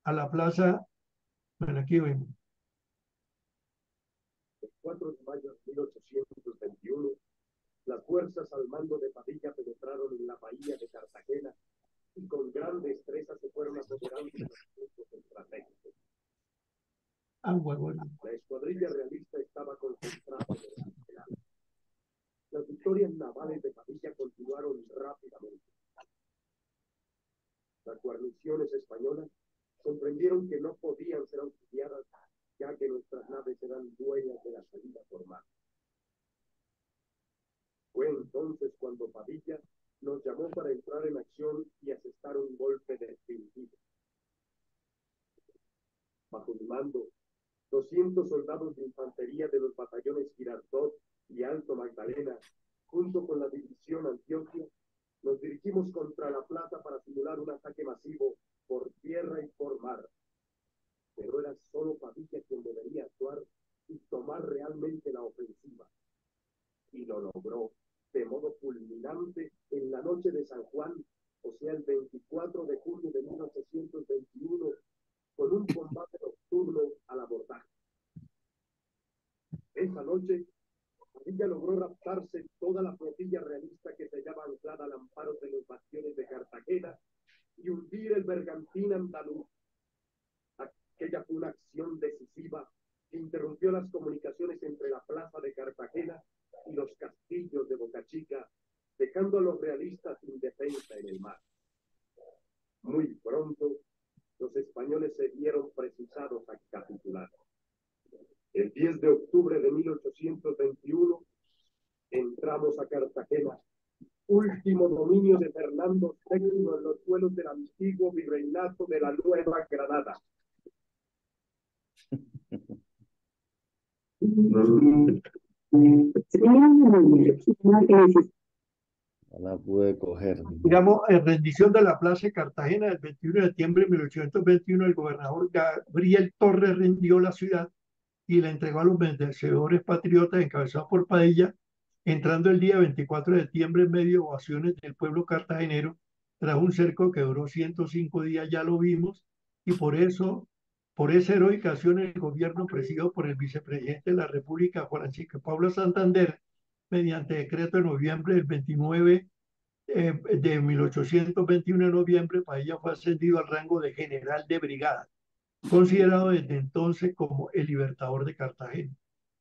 a la plaza. Bueno, aquí vemos. El 4 de mayo de 1821, las fuerzas al mando de Padilla penetraron en la bahía de Cartagena y con gran destreza se fueron apoderando de los puntos estratégicos. La escuadrilla realista estaba concentrada en el arsenal. Las victorias navales de Padilla continuaron rápidamente. Las guarniciones españolas comprendieron que no podían ser auxiliadas, ya que nuestras naves eran dueñas de la salida por mar. Fue entonces cuando Padilla nos llamó para entrar en acción y asestar un golpe definitivo. Bajo mi mando, 200 soldados de infantería de los batallones Girardot y Alto Magdalena, junto con la división Antioquia, nos dirigimos contra la plaza para simular un ataque masivo por tierra y por mar. Pero era solo Padilla quien debería actuar y tomar realmente la ofensiva. Y lo logró de modo fulminante en la noche de San Juan, o sea, el 24 Chica, dejando a los realistas sin defensa en el mar. Muy pronto, los españoles se vieron precisados a capitular. El 10 de octubre de 1821, entramos a Cartagena, último dominio de Fernando VII en los suelos del antiguo virreinato de la Nueva Granada. No la pude coger. Digamos, en rendición de la Plaza de Cartagena el 21 de septiembre de 1821, el gobernador Gabriel Torres rindió la ciudad y la entregó a los vencedores patriotas encabezados por Padilla, entrando el día 24 de septiembre en medio de ovaciones del pueblo cartagenero, tras un cerco que duró 105 días, ya lo vimos, y por esa heroica acción, el gobierno presidido por el vicepresidente de la República, Francisco Pablo Santander, mediante decreto de noviembre del 29 de 1821 de noviembre, Padilla fue ascendido al rango de general de brigada, considerado desde entonces como el libertador de Cartagena.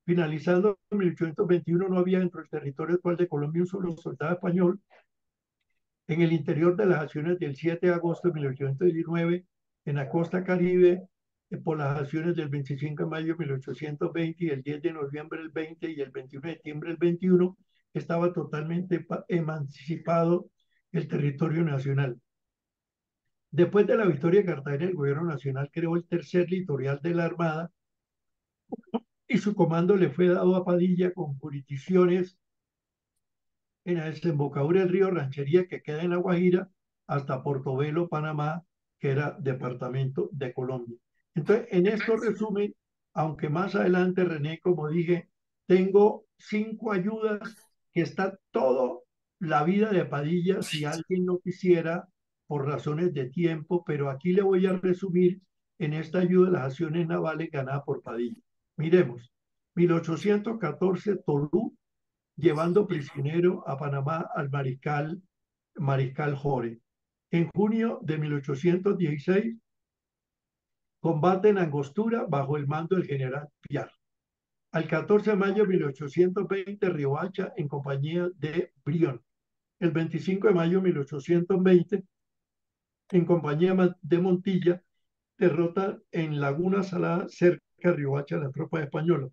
Finalizando en 1821, no había dentro del territorio actual de Colombia un solo soldado español. En el interior de las acciones del 7 de agosto de 1819, en la costa Caribe, por las acciones del 25 de mayo de 1820 y el 10 de noviembre del 20 y el 21 de septiembre del 21, estaba totalmente emancipado el territorio nacional. Después de la victoria de Cartagena, el gobierno nacional creó el tercer litoral de la Armada y su comando le fue dado a Padilla con jurisdicciones en la desembocadura del río Ranchería, que queda en La Guajira, hasta Portobelo, Panamá, que era departamento de Colombia. Entonces, en esto resumen, aunque más adelante, René, como dije, tengo 5 ayudas que está todo la vida de Padilla, si alguien no quisiera, por razones de tiempo, pero aquí le voy a resumir en esta ayuda las acciones navales ganadas por Padilla. Miremos, 1814, Tolú, llevando prisionero a Panamá al mariscal Jore. En junio de 1816, combate en Angostura bajo el mando del general Piar. Al 14 de mayo de 1820, Riohacha en compañía de Brión. El 25 de mayo de 1820, en compañía de Montilla, derrota en Laguna Salada, cerca de Riohacha, la tropa española.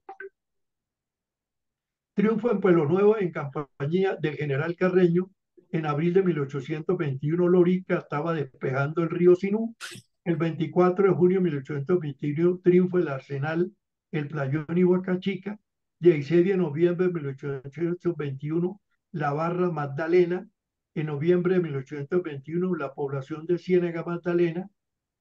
Triunfo en Pueblo Nuevo en compañía del general Carreño. En abril de 1821, Lorica estaba despejando el río Sinú. El 24 de junio de 1821, triunfo el Arsenal, el Playón y Boca Chica. 16 de noviembre de 1821, la Barra Magdalena. En noviembre de 1821, la población de Ciénaga Magdalena.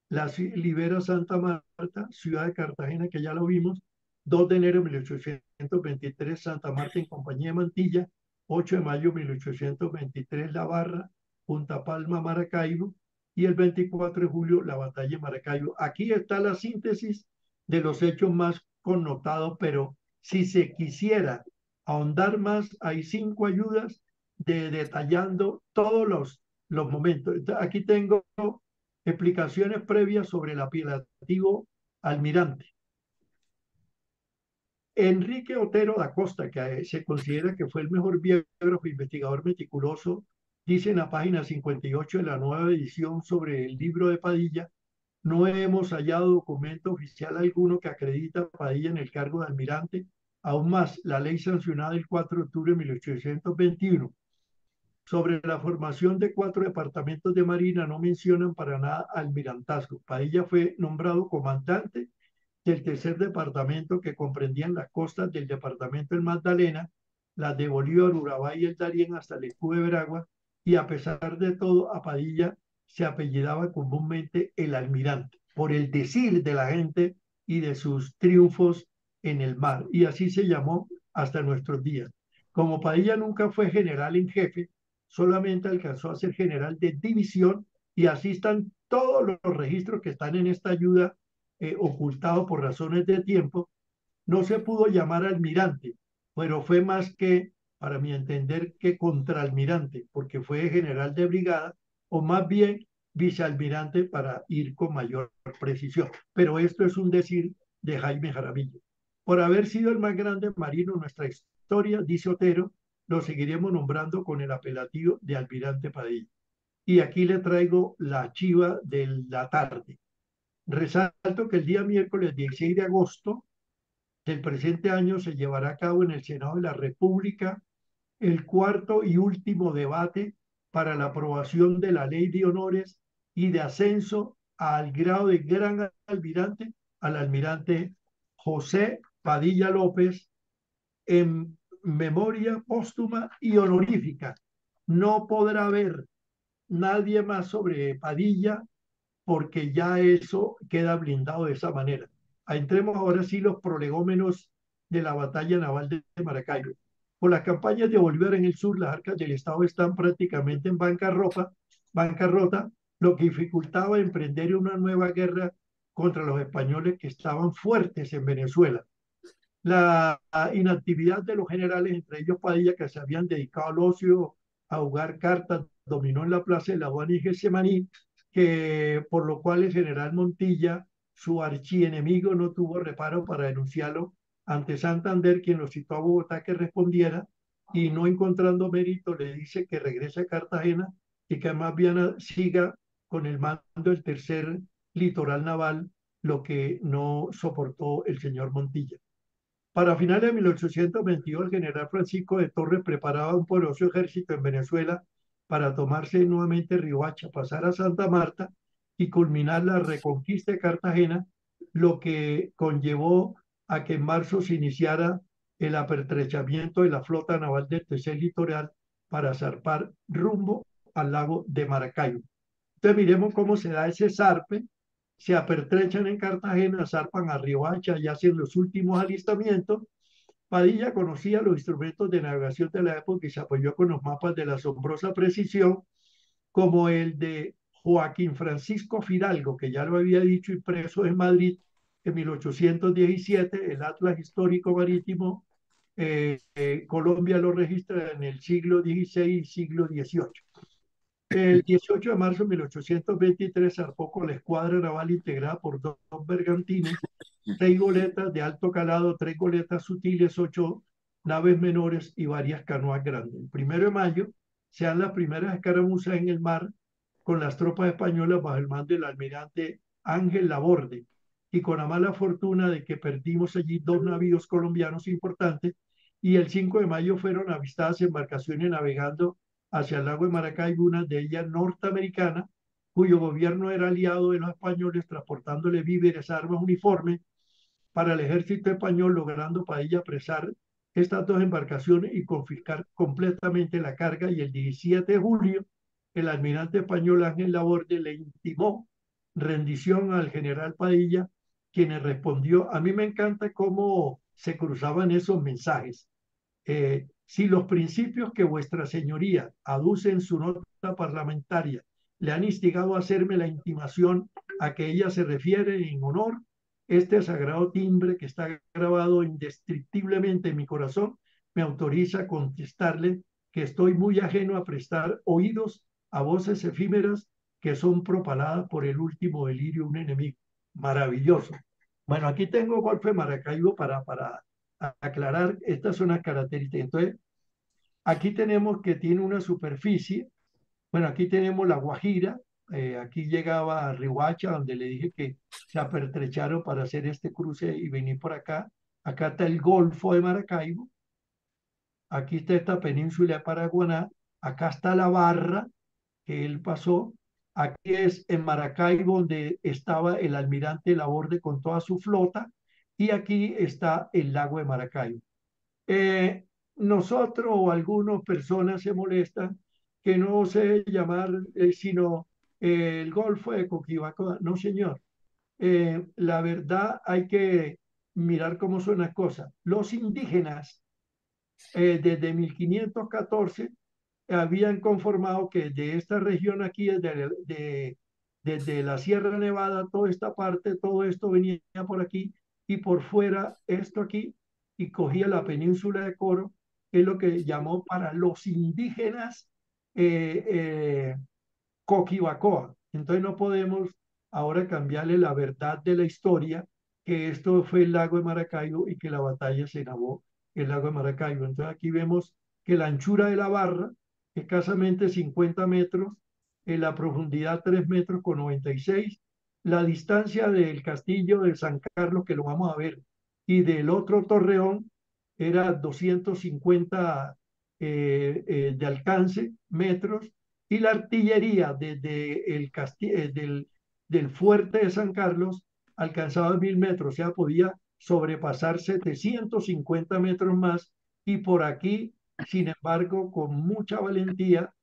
La libera Santa Marta, ciudad de Cartagena, que ya lo vimos. 2 de enero de 1823, Santa Marta en compañía de Mantilla. 8 de mayo de 1823, La Barra, Punta Palma, Maracaibo. Y el 24 de julio, la batalla de Maracaibo. Aquí está la síntesis de los hechos más connotados, pero si se quisiera ahondar más, hay 5 ayudas detallando todos los momentos. Aquí tengo explicaciones previas sobre el apelativo almirante. Enrique Otero da Costa, que se considera que fue el mejor biógrafo e investigador meticuloso, dice en la página 58 de la nueva edición sobre el libro de Padilla: no hemos hallado documento oficial alguno que acredita a Padilla en el cargo de almirante. Aún más, la ley sancionada el 4 de octubre de 1821 sobre la formación de 4 departamentos de Marina no mencionan para nada almirantazgo. Padilla fue nombrado comandante del tercer departamento, que comprendían las costas del departamento del Magdalena, las de Bolívar, Urabá y el Darién hasta el escudo de Veragua, y a pesar de todo, a Padilla se apellidaba comúnmente el almirante, por el decir de la gente y de sus triunfos en el mar, y así se llamó hasta nuestros días. Como Padilla nunca fue general en jefe, solamente alcanzó a ser general de división, y así están todos los registros que están en esta ayuda, ocultado por razones de tiempo. No se pudo llamar almirante, pero fue más que, para mi entender, que contraalmirante, porque fue general de brigada, o más bien vicealmirante para ir con mayor precisión. Pero esto es un decir de Jaime Jaramillo. Por haber sido el más grande marino en nuestra historia, dice Otero, lo seguiremos nombrando con el apelativo de Almirante Padilla. Y aquí le traigo la chiva de la tarde. Resalto que el día miércoles 16 de agosto del presente año se llevará a cabo en el Senado de la República el cuarto y último debate para la aprobación de la Ley de Honores y de ascenso al grado de gran almirante al almirante José Padilla López en memoria póstuma y honorífica. No podrá haber nadie más sobre Padilla porque ya eso queda blindado de esa manera. Entremos ahora sí los prolegómenos de la batalla naval de Maracaibo. Por las campañas de Bolívar en el sur, las arcas del Estado están prácticamente en bancarrota, lo que dificultaba emprender una nueva guerra contra los españoles que estaban fuertes en Venezuela. La inactividad de los generales, entre ellos Padilla, que se habían dedicado al ocio, a jugar cartas, dominó en la plaza de la Aduana y Getsemaní, que por lo cual el general Montilla, su archienemigo, no tuvo reparo para denunciarlo ante Santander, quien lo citó a Bogotá que respondiera, y no encontrando mérito le dice que regrese a Cartagena y que más bien siga con el mando del tercer litoral naval, lo que no soportó el señor Montilla. Para finales de 1822, el general Francisco de Torres preparaba un poderoso ejército en Venezuela para tomarse nuevamente Riohacha, pasar a Santa Marta y culminar la reconquista de Cartagena, lo que conllevó a que en marzo se iniciara el apertrechamiento de la flota naval del tercer litoral para zarpar rumbo al lago de Maracaibo. Entonces miremos cómo se da ese zarpe. Se apertrechan en Cartagena, zarpan a Riohacha y hacen los últimos alistamientos. Padilla conocía los instrumentos de navegación de la época y se apoyó con los mapas de la asombrosa precisión, como el de Joaquín Francisco Fidalgo, que ya lo había dicho, impreso en Madrid en 1817, el Atlas Histórico Marítimo. Colombia lo registra en el siglo XVI y siglo XVIII. El 18 de marzo de 1823 zarpó con la escuadra naval integrada por dos bergantines, 6 goletas de alto calado, 3 goletas sutiles, 8 naves menores y varias canoas grandes. El 1 de mayo se dan las primeras escaramuzas en el mar con las tropas españolas bajo el mando del almirante Ángel Laborde, y con la mala fortuna de que perdimos allí 2 navíos colombianos importantes, y el 5 de mayo fueron avistadas embarcaciones navegando hacia el lago de Maracaibo, una de ellas norteamericana, cuyo gobierno era aliado de los españoles, transportándole víveres, armas, uniformes para el ejército español, logrando Padilla apresar estas dos embarcaciones y confiscar completamente la carga. Y el 17 de julio, el almirante español Ángel Laborde le intimó rendición al general Padilla, quien respondió. A mí me encanta cómo se cruzaban esos mensajes. Si los principios que vuestra señoría aduce en su nota parlamentaria le han instigado a hacerme la intimación a que ella se refiere en honor, este sagrado timbre que está grabado indescriptiblemente en mi corazón me autoriza a contestarle que estoy muy ajeno a prestar oídos a voces efímeras que son propaladas por el último delirio de un enemigo. Maravilloso. Bueno, aquí tengo golpe de Maracaibo para aclarar. Estas son las características. Entonces, aquí tenemos que tiene una superficie. Bueno, aquí tenemos la Guajira. Aquí llegaba a Riohacha, donde le dije que se apertrecharon para hacer este cruce y venir por acá. Acá está el Golfo de Maracaibo. Aquí está esta península de Paraguaná. Acá está la barra que él pasó. Aquí es en Maracaibo, donde estaba el almirante Laborde con toda su flota. Y aquí está el lago de Maracaibo. Nosotros o algunas personas se molestan que no sé llamar sino el Golfo de Coquibacoa. No, señor. La verdad hay que mirar cómo son las cosas. Los indígenas desde 1514 habían conformado que de esta región aquí, desde la Sierra Nevada, toda esta parte, todo esto venía por aquí y por fuera esto aquí, y cogía la península de Coro, que es lo que llamó para los indígenas eh, eh, Coquibacoa. Entonces no podemos ahora cambiarle la verdad de la historia, que esto fue el lago de Maracaibo y que la batalla se acabó el lago de Maracaibo. Entonces aquí vemos que la anchura de la barra, escasamente 50 metros, en la profundidad 3 metros con 96, la distancia del castillo de San Carlos, que lo vamos a ver, y del otro torreón era 250 de alcance metros, y la artillería desde del fuerte de San Carlos alcanzaba 1000 metros, o sea, podía sobrepasar 750 metros más, y por aquí, sin embargo, con mucha valentía,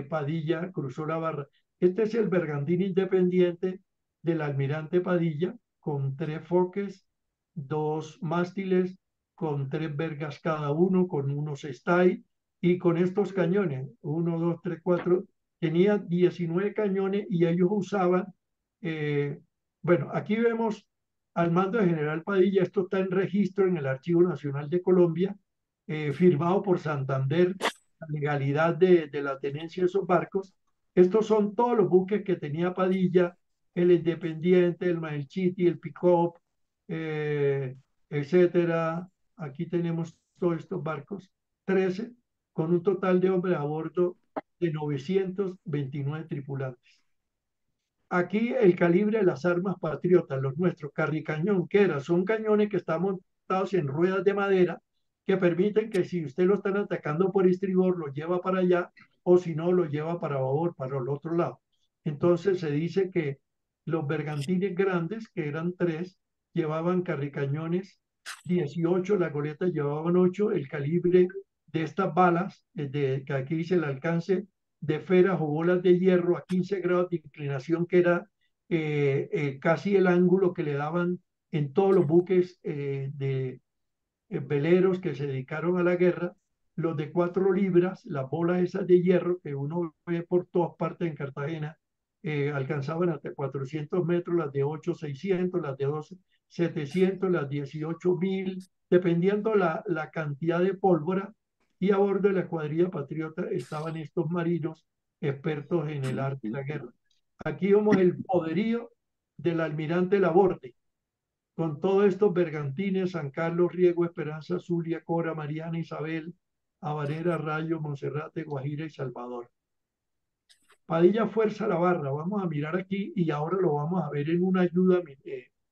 Padilla cruzó la barra. Este es el bergantín independiente del almirante Padilla, con 3 foques, 2 mástiles, con 3 vergas cada uno, con unos stay, y con estos cañones, 1, 2, 3, 4, tenía 19 cañones, y ellos usaban, bueno, aquí vemos al mando de General Padilla. Esto está en registro en el Archivo Nacional de Colombia, firmado por Santander, la legalidad de la tenencia de esos barcos. Estos son todos los buques que tenía Padilla: el Independiente, el Maelchiti, el Pickup, eh, etcétera. Aquí tenemos todos estos barcos, 13, con un total de hombres a bordo de 929 tripulantes. Aquí el calibre de las armas patriotas, los nuestros, carricañón, que era, son cañones que están montados en ruedas de madera que permiten que si usted lo están atacando por estribor, lo lleva para allá, o si no, lo lleva para babor, para el otro lado. Entonces se dice que los bergantines grandes, que eran 3, llevaban carricañones 18, las goletas llevaban 8, el calibre de estas balas, que aquí dice el alcance de feras o bolas de hierro a 15 grados de inclinación, que era casi el ángulo que le daban en todos los buques de veleros que se dedicaron a la guerra. Los de 4 libras, las bolas esas de hierro que uno ve por todas partes en Cartagena, alcanzaban hasta 400 metros, las de 8, 600, las de 12, 700, las 18.000, dependiendo la cantidad de pólvora. Y a bordo de la escuadrilla patriota estaban estos marinos expertos en el arte de la guerra. Aquí vemos el poderío del almirante Laborde, con todos estos bergantines: San Carlos, Riego, Esperanza, Zulia, Cora, Mariana, Isabel, Habanera, Rayo, Monserrate, Guajira y Salvador. Padilla fuerza la barra. Vamos a mirar aquí, y ahora lo vamos a ver en una ayuda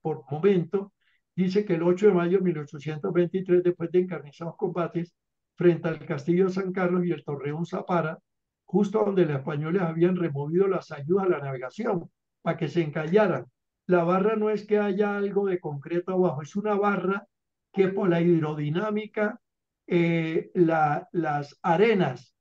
por momento. Dice que el 8 de mayo de 1823, después de encarnizados combates frente al castillo de San Carlos y el torreón Zapara, justo donde los españoles habían removido las ayudas a la navegación para que se encallaran. La barra no es que haya algo de concreto abajo, es una barra que por la hidrodinámica, las arenas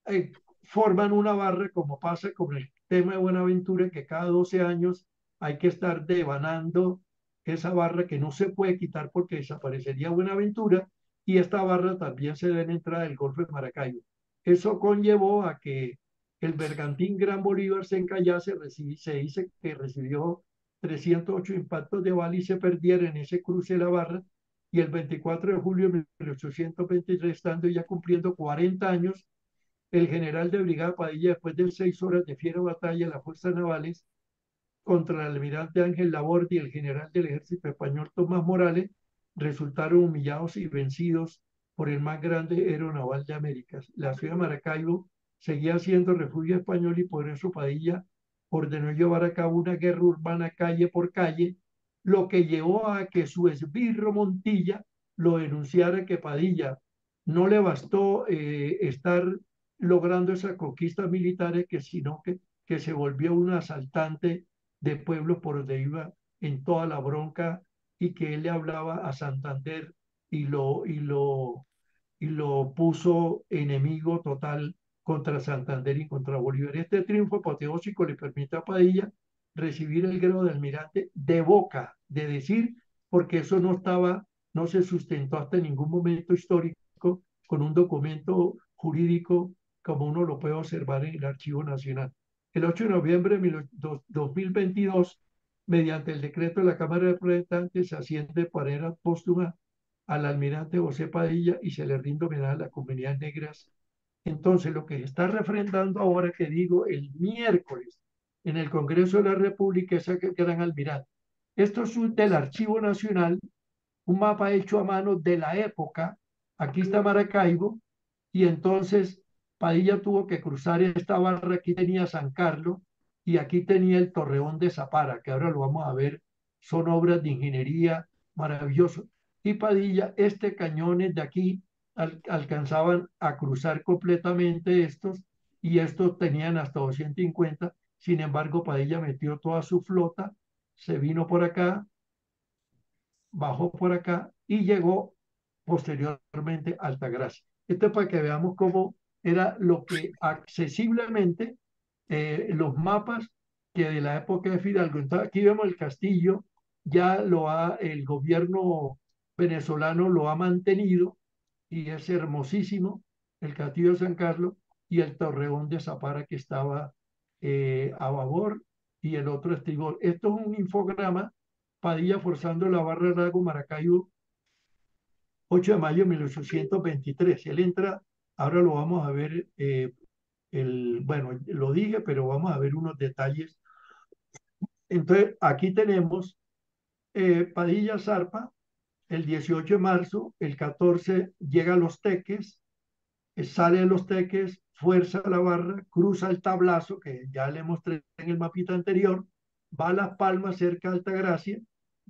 eh, forman una barra, como pasa con el tema de Buenaventura, que cada 12 años hay que estar devanando esa barra, que no se puede quitar porque desaparecería Buenaventura, y esta barra también se da en entrada del Golfo de Maracaibo. Eso conllevó a que el bergantín Gran Bolívar se encallase. Se dice que recibió 308 impactos de bala y se perdiera en ese cruce de la barra, y el 24 de julio de 1823, estando ya cumpliendo 40 años, el general de brigada Padilla, después de 6 horas de fiera batalla en las fuerzas navales contra el almirante Ángel Laborde y el general del ejército español Tomás Morales, resultaron humillados y vencidos por el más grande héroe naval de Américas. La ciudad de Maracaibo seguía siendo refugio español, y por eso Padilla ordenó llevar a cabo una guerra urbana calle por calle, lo que llevó a que su esbirro Montilla lo denunciara, que Padilla no le bastó estar logrando esas conquistas militares, sino que se volvió un asaltante de pueblos por donde iba en toda la bronca, y que él le hablaba a Santander y lo puso enemigo total contra Santander y contra Bolívar. Este triunfo apoteósico le permite a Padilla recibir el grado de almirante de boca, de decir, porque eso no se sustentó hasta ningún momento histórico con un documento jurídico como uno lo puede observar en el Archivo Nacional. El 8 de noviembre de 2022, mediante el decreto de la Cámara de Representantes, se asciende de manera póstuma al almirante José Padilla y se le rinde homenaje a las comunidades negras. Entonces, lo que se está refrendando ahora, que digo, el miércoles en el Congreso de la República, es aquel gran almirante. Esto es del Archivo Nacional, un mapa hecho a mano de la época. Aquí está Maracaibo, y entonces Padilla tuvo que cruzar esta barra. Aquí tenía San Carlos y aquí tenía el Torreón de Zapara, que ahora lo vamos a ver, son obras de ingeniería maravilloso. Y Padilla, cañones de aquí alcanzaban a cruzar completamente estos, y estos tenían hasta 250. Sin embargo, Padilla metió toda su flota, se vino por acá, bajó por acá y llegó posteriormente a Altagracia. Esto es para que veamos cómo era lo que accesiblemente los mapas que de la época de Fidalgo. Entonces, aquí vemos el castillo, ya el gobierno venezolano lo ha mantenido y es hermosísimo, el castillo de San Carlos y el torreón de Zapara que estaba a babor y el otro estribor. Esto es un infograma, Padilla forzando la barra del lago Maracaibo, 8 de mayo de 1823. Él entra, ahora lo vamos a ver, bueno, lo dije, pero vamos a ver unos detalles. Entonces, aquí tenemos Padilla zarpa el 18 de marzo, el 14 llega a Los Teques, sale de Los Teques, fuerza la barra, cruza el tablazo, que ya le mostré en el mapita anterior, va a Las Palmas, cerca de Altagracia,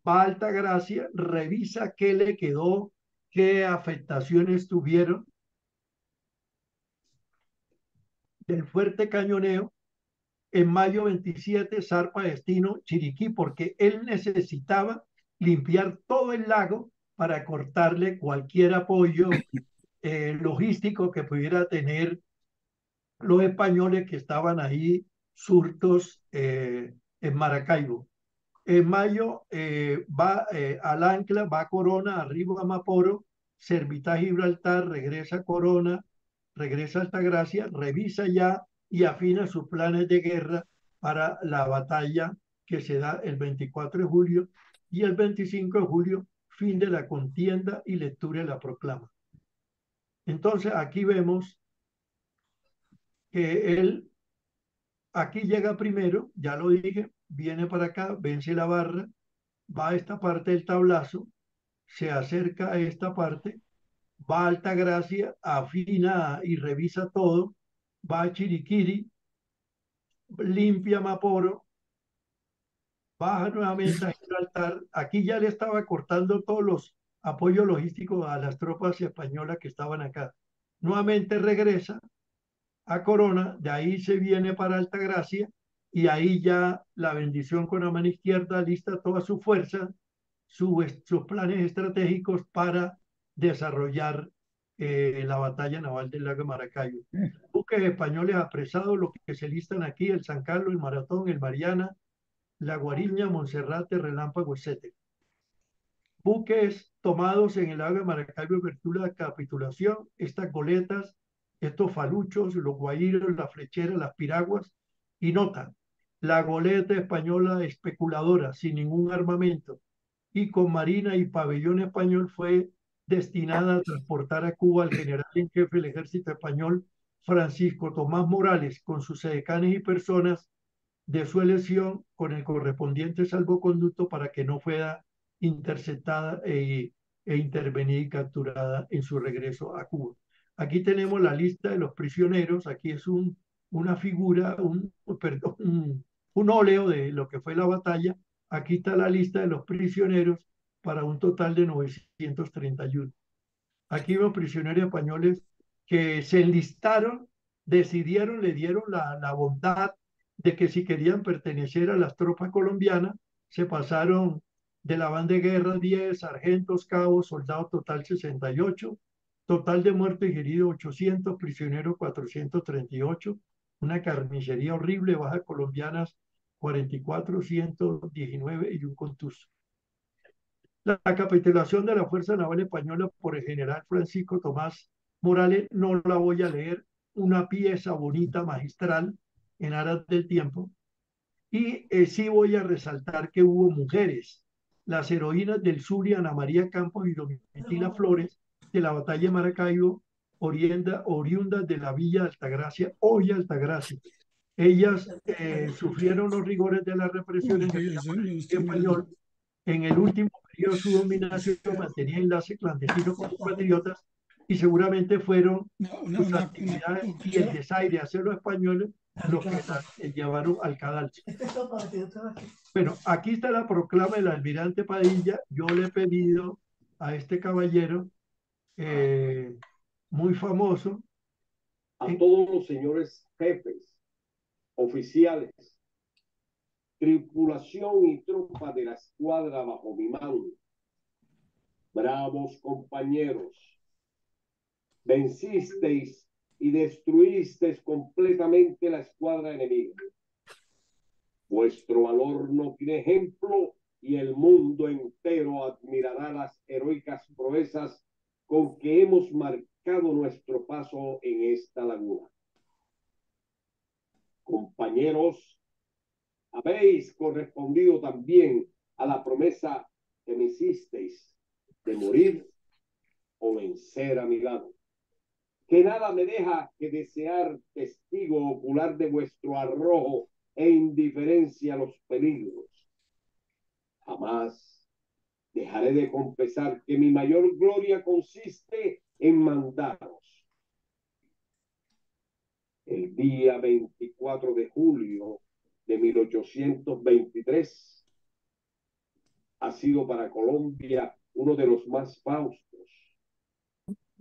va a Altagracia, revisa qué le quedó, qué afectaciones tuvieron del fuerte cañoneo. En mayo 27 zarpa destino Chiriquí, porque él necesitaba limpiar todo el lago para cortarle cualquier apoyo logístico que pudiera tener los españoles que estaban ahí surtos en Maracaibo. En mayo va al Ancla, va a Corona, arriba a Maporo, Servitá Gibraltar, regresa a Corona, regresa a Altagracia, revisa ya y afina sus planes de guerra para la batalla que se da el 24 de julio y el 25 de julio, fin de la contienda y lectura de la proclama. Entonces aquí vemos que él aquí llega primero, ya lo dije, viene para acá, vence la barra, va a esta parte del tablazo, se acerca a esta parte, va a Altagracia, afina y revisa todo, va a Chiriquiri, limpia Maporo, baja nuevamente a Gibraltar. Aquí ya le estaba cortando todos los apoyos logísticos a las tropas españolas que estaban acá. Nuevamente regresa a Corona, de ahí se viene para Altagracia y ahí ya la bendición con la mano izquierda lista toda su fuerza, sus planes estratégicos para desarrollar la batalla naval del lago Maracaibo. Buques españoles apresados, los que se listan aquí, el San Carlos, el Maratón, el Mariana, la Guariña, Monserrate, Relámpago, etc. Buques tomados en el lago de Maracaibo, apertura de capitulación, estas goletas, estos faluchos, los guayiros, las flecheras, las piraguas, y nota, la goleta española especuladora, sin ningún armamento, y con marina y pabellón español, fue destinada a transportar a Cuba al general en jefe del ejército español, Francisco Tomás Morales, con sus edecanes y personas de su elección, con el correspondiente salvoconducto para que no fuera interceptada e intervenida y capturada en su regreso a Cuba. Aquí tenemos la lista de los prisioneros, aquí es una figura, perdón, un óleo de lo que fue la batalla. Aquí está la lista de los prisioneros para un total de 931. Aquí vemos prisioneros españoles que se enlistaron, decidieron, le dieron la bondad de que si querían pertenecer a las tropas colombianas, se pasaron de la banda de guerra 10, sargentos, cabos, soldados total 68, total de muertos y heridos 800, prisioneros 438, una carnicería horrible, bajas colombianas 44, 119 y un contuso. La capitulación de la Fuerza Naval Española por el general Francisco Tomás Morales no la voy a leer, una pieza bonita, magistral, en aras del tiempo. Y sí voy a resaltar que hubo mujeres, las heroínas del Zulia, Ana María Campos y Domitila Flores, de la batalla de Maracaibo, oriundas de la Villa Altagracia, hoy Altagracia. Ellas sufrieron los rigores de la represión en el español. En el último periodo de su dominación mantenía enlace clandestino con los patriotas y seguramente fueron sus una actividades y el cuchara. desaire hacia los españoles los que la llevaron al cadalso. Bueno, aquí está la proclama del almirante Padilla. Yo le he pedido a este caballero muy famoso, A todos los señores jefes, oficiales, tripulación y tropa de la escuadra bajo mi mando, bravos compañeros, vencisteis y destruisteis completamente la escuadra enemiga. Vuestro valor no tiene ejemplo y el mundo entero admirará las heroicas proezas con que hemos marcado nuestro paso en esta laguna. Compañeros, habéis correspondido también a la promesa que me hicisteis de morir o vencer a mi lado. Que nada me deja que desear testigo ocular de vuestro arrojo e indiferencia a los peligros. Jamás dejaré de confesar que mi mayor gloria consiste en mandaros. El día 24 de julio de 1823 ha sido para Colombia uno de los más faustos.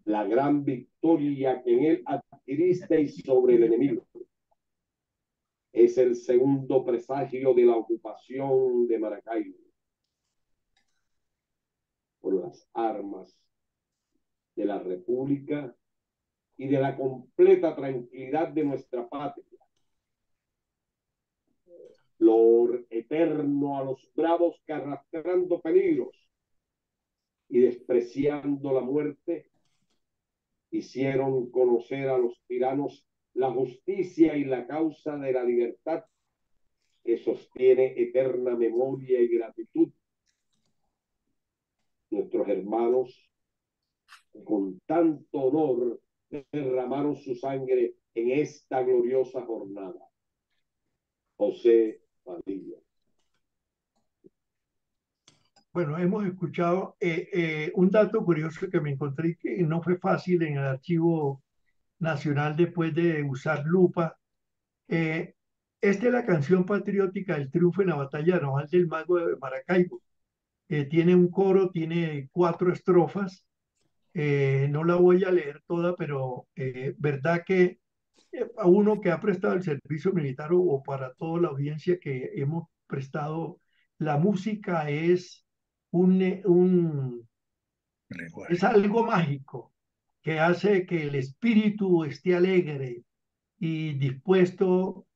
La gran victoria que en él adquiristeis sobre el enemigo es el segundo presagio de la ocupación de Maracaibo por las armas de la República y de la completa tranquilidad de nuestra patria. Lor eterno a los bravos que arrastrando peligros y despreciando la muerte, hicieron conocer a los tiranos la justicia y la causa de la libertad que sostiene eterna memoria y gratitud. Nuestros hermanos, con tanto honor, derramaron su sangre en esta gloriosa jornada. José Padilla. Bueno, hemos escuchado un dato curioso que me encontré que no fue fácil en el Archivo Nacional después de usar lupa. Esta es la canción patriótica del triunfo en la batalla naval del Mago de Maracaibo. Tiene un coro, tiene 4 estrofas. No la voy a leer toda, pero verdad que a uno que ha prestado el servicio militar o para toda la audiencia que hemos prestado, la música es es algo mágico que hace que el espíritu esté alegre y dispuesto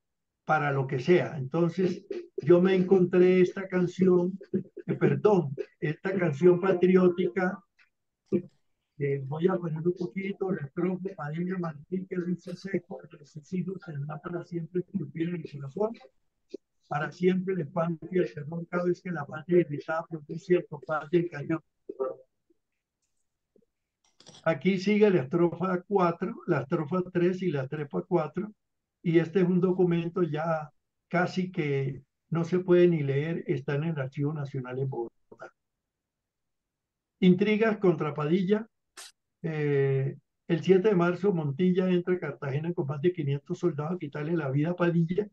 para lo que sea. Entonces, yo me encontré esta canción, esta canción patriótica. Voy a poner un poquito el estrofe: Padilla Martín, que dice seco, que sus hijos tendrán para siempre esculpir en el corazón. Para siempre el espanto y el terror cada vez que la patria irritada produce el compás del cañón. Aquí sigue la estrofa 4, la estrofa 3 y la estrofa 4, y este es un documento ya casi que no se puede ni leer, está en el Archivo Nacional en Bogotá. Intrigas contra Padilla. El 7 de marzo Montilla entra a Cartagena con más de 500 soldados a quitarle la vida a Padilla.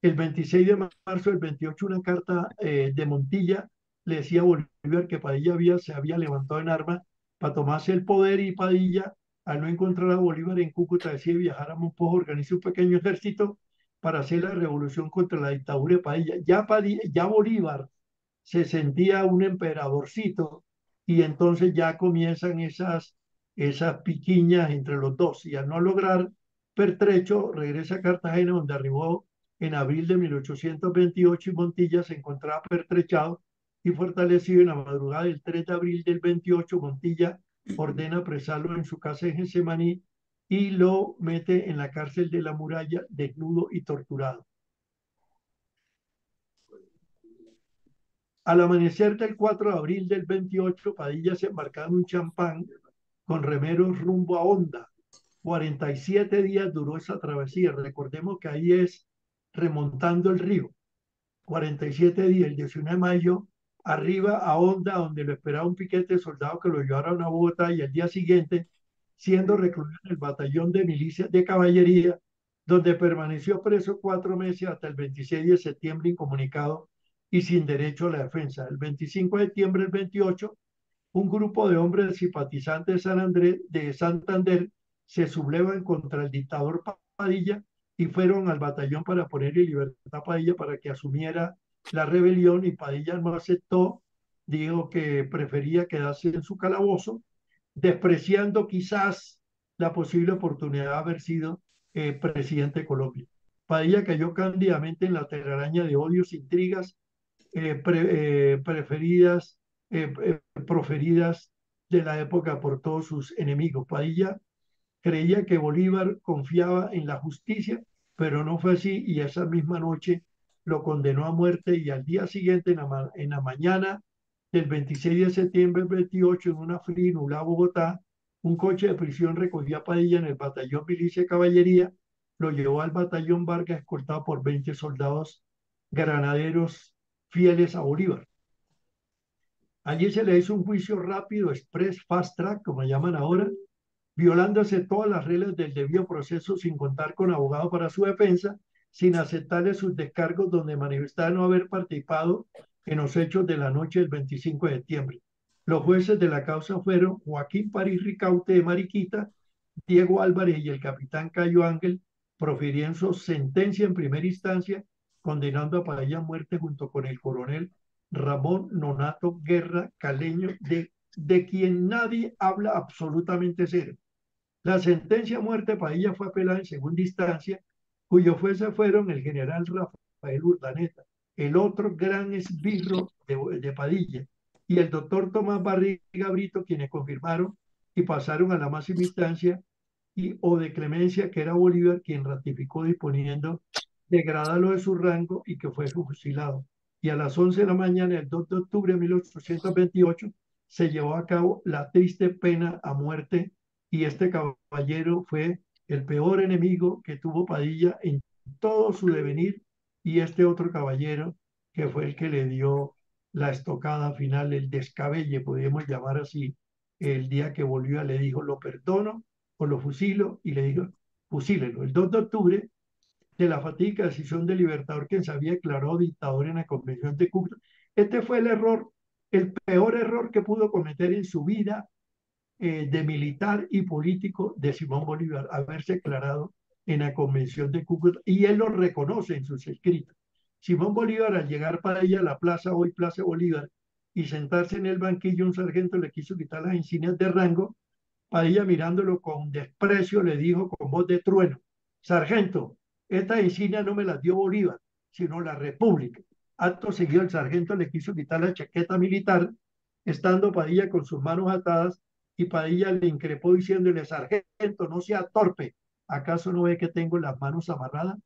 El 26 de marzo, el 28, una carta de Montilla le decía a Bolívar que Padilla se había levantado en armas para tomarse el poder, y Padilla, al no encontrar a Bolívar en Cúcuta, decide viajar a Monpox, organiza un pequeño ejército para hacer la revolución contra la dictadura de Padilla. Ya Bolívar se sentía un emperadorcito, y entonces ya comienzan esas piquiñas entre los dos, y al no lograr pertrecho regresa a Cartagena, donde arribó en abril de 1828, y Montilla se encontraba pertrechado y fortalecido. En la madrugada del 3 de abril del 28, Montilla ordena apresarlo en su casa en Getsemaní y lo mete en la cárcel de la Muralla, desnudo y torturado. Al amanecer del 4 de abril del 28, Padilla se embarcaba en un champán con remeros rumbo a Honda. 47 días duró esa travesía. Recordemos que ahí es remontando el río. 47 días, el 19 de mayo, arriba a Honda, donde lo esperaba un piquete de soldados que lo llevaron a Bogotá, y al día siguiente siendo recluido en el batallón de milicias de caballería, donde permaneció preso 4 meses hasta el 26 de septiembre incomunicado y sin derecho a la defensa. El 25 de septiembre del 28, un grupo de hombres simpatizantes de de Santander se sublevan contra el dictador Padilla y fueron al batallón para poner en libertad a Padilla para que asumiera la rebelión, y Padilla no aceptó, dijo que prefería quedarse en su calabozo, despreciando quizás la posible oportunidad de haber sido presidente de Colombia. Padilla cayó cándidamente en la telaraña de odios, intrigas preferidas, proferidas de la época por todos sus enemigos. Padilla creía que Bolívar confiaba en la justicia, pero no fue así, y esa misma noche lo condenó a muerte, y al día siguiente, en la mañana del 26 de septiembre del 28, en una fría y nublada Bogotá, un coche de prisión recogió a Padilla en el batallón Milicia de Caballería, lo llevó al batallón Vargas escoltado por 20 soldados granaderos fieles a Bolívar. Allí se le hizo un juicio rápido, express, fast track, como llaman ahora, violándose todas las reglas del debido proceso, sin contar con abogado para su defensa, sin aceptarle sus descargos, donde manifestaba no haber participado en los hechos de la noche del 25 de septiembre. Los jueces de la causa fueron Joaquín París Ricaute de Mariquita, Diego Álvarez y el capitán Cayo Ángel, profiriendo su sentencia en primera instancia, condenando a Padilla a muerte junto con el coronel Ramón Nonato Guerra Caleño, de quien nadie habla absolutamente cero. La sentencia a muerte de Padilla fue apelada en segunda instancia, cuyos jueces fueron el general Rafael Urdaneta, el otro gran esbirro de Padilla, y el doctor Tomás Barriga Brito, quienes confirmaron y pasaron a la máxima instancia, o de clemencia, que era Bolívar, quien ratificó disponiendo degradarlo de su rango y que fue fusilado. Y a las 11 de la mañana, el 2 de octubre de 1828, se llevó a cabo la triste pena a muerte, y este caballero fue el peor enemigo que tuvo Padilla en todo su devenir, y este otro caballero que fue el que le dio la estocada final, el descabelle, podríamos llamar así, el día que Bolívar le dijo: lo perdono o lo fusilo, y le dijo: fusílelo. El 2 de octubre, de la fatídica decisión del Libertador, quien se había declarado dictador en la Convención de Cúcuta. Este fue el error, el peor error que pudo cometer en su vida de militar y político de Simón Bolívar, haberse declarado en la Convención de Cúcuta, y él lo reconoce en sus escritos. Simón Bolívar, al llegar para ella a la plaza, hoy Plaza Bolívar, y sentarse en el banquillo, un sargento le quiso quitar las insignias de rango. Padilla, mirándolo con desprecio, le dijo con voz de trueno: sargento, esta insignia no me las dio Bolívar, sino la República. Acto seguido, el sargento le quiso quitar la chaqueta militar, estando Padilla con sus manos atadas, y Padilla le increpó diciéndole: sargento, no sea torpe, ¿acaso no ve que tengo las manos amarradas?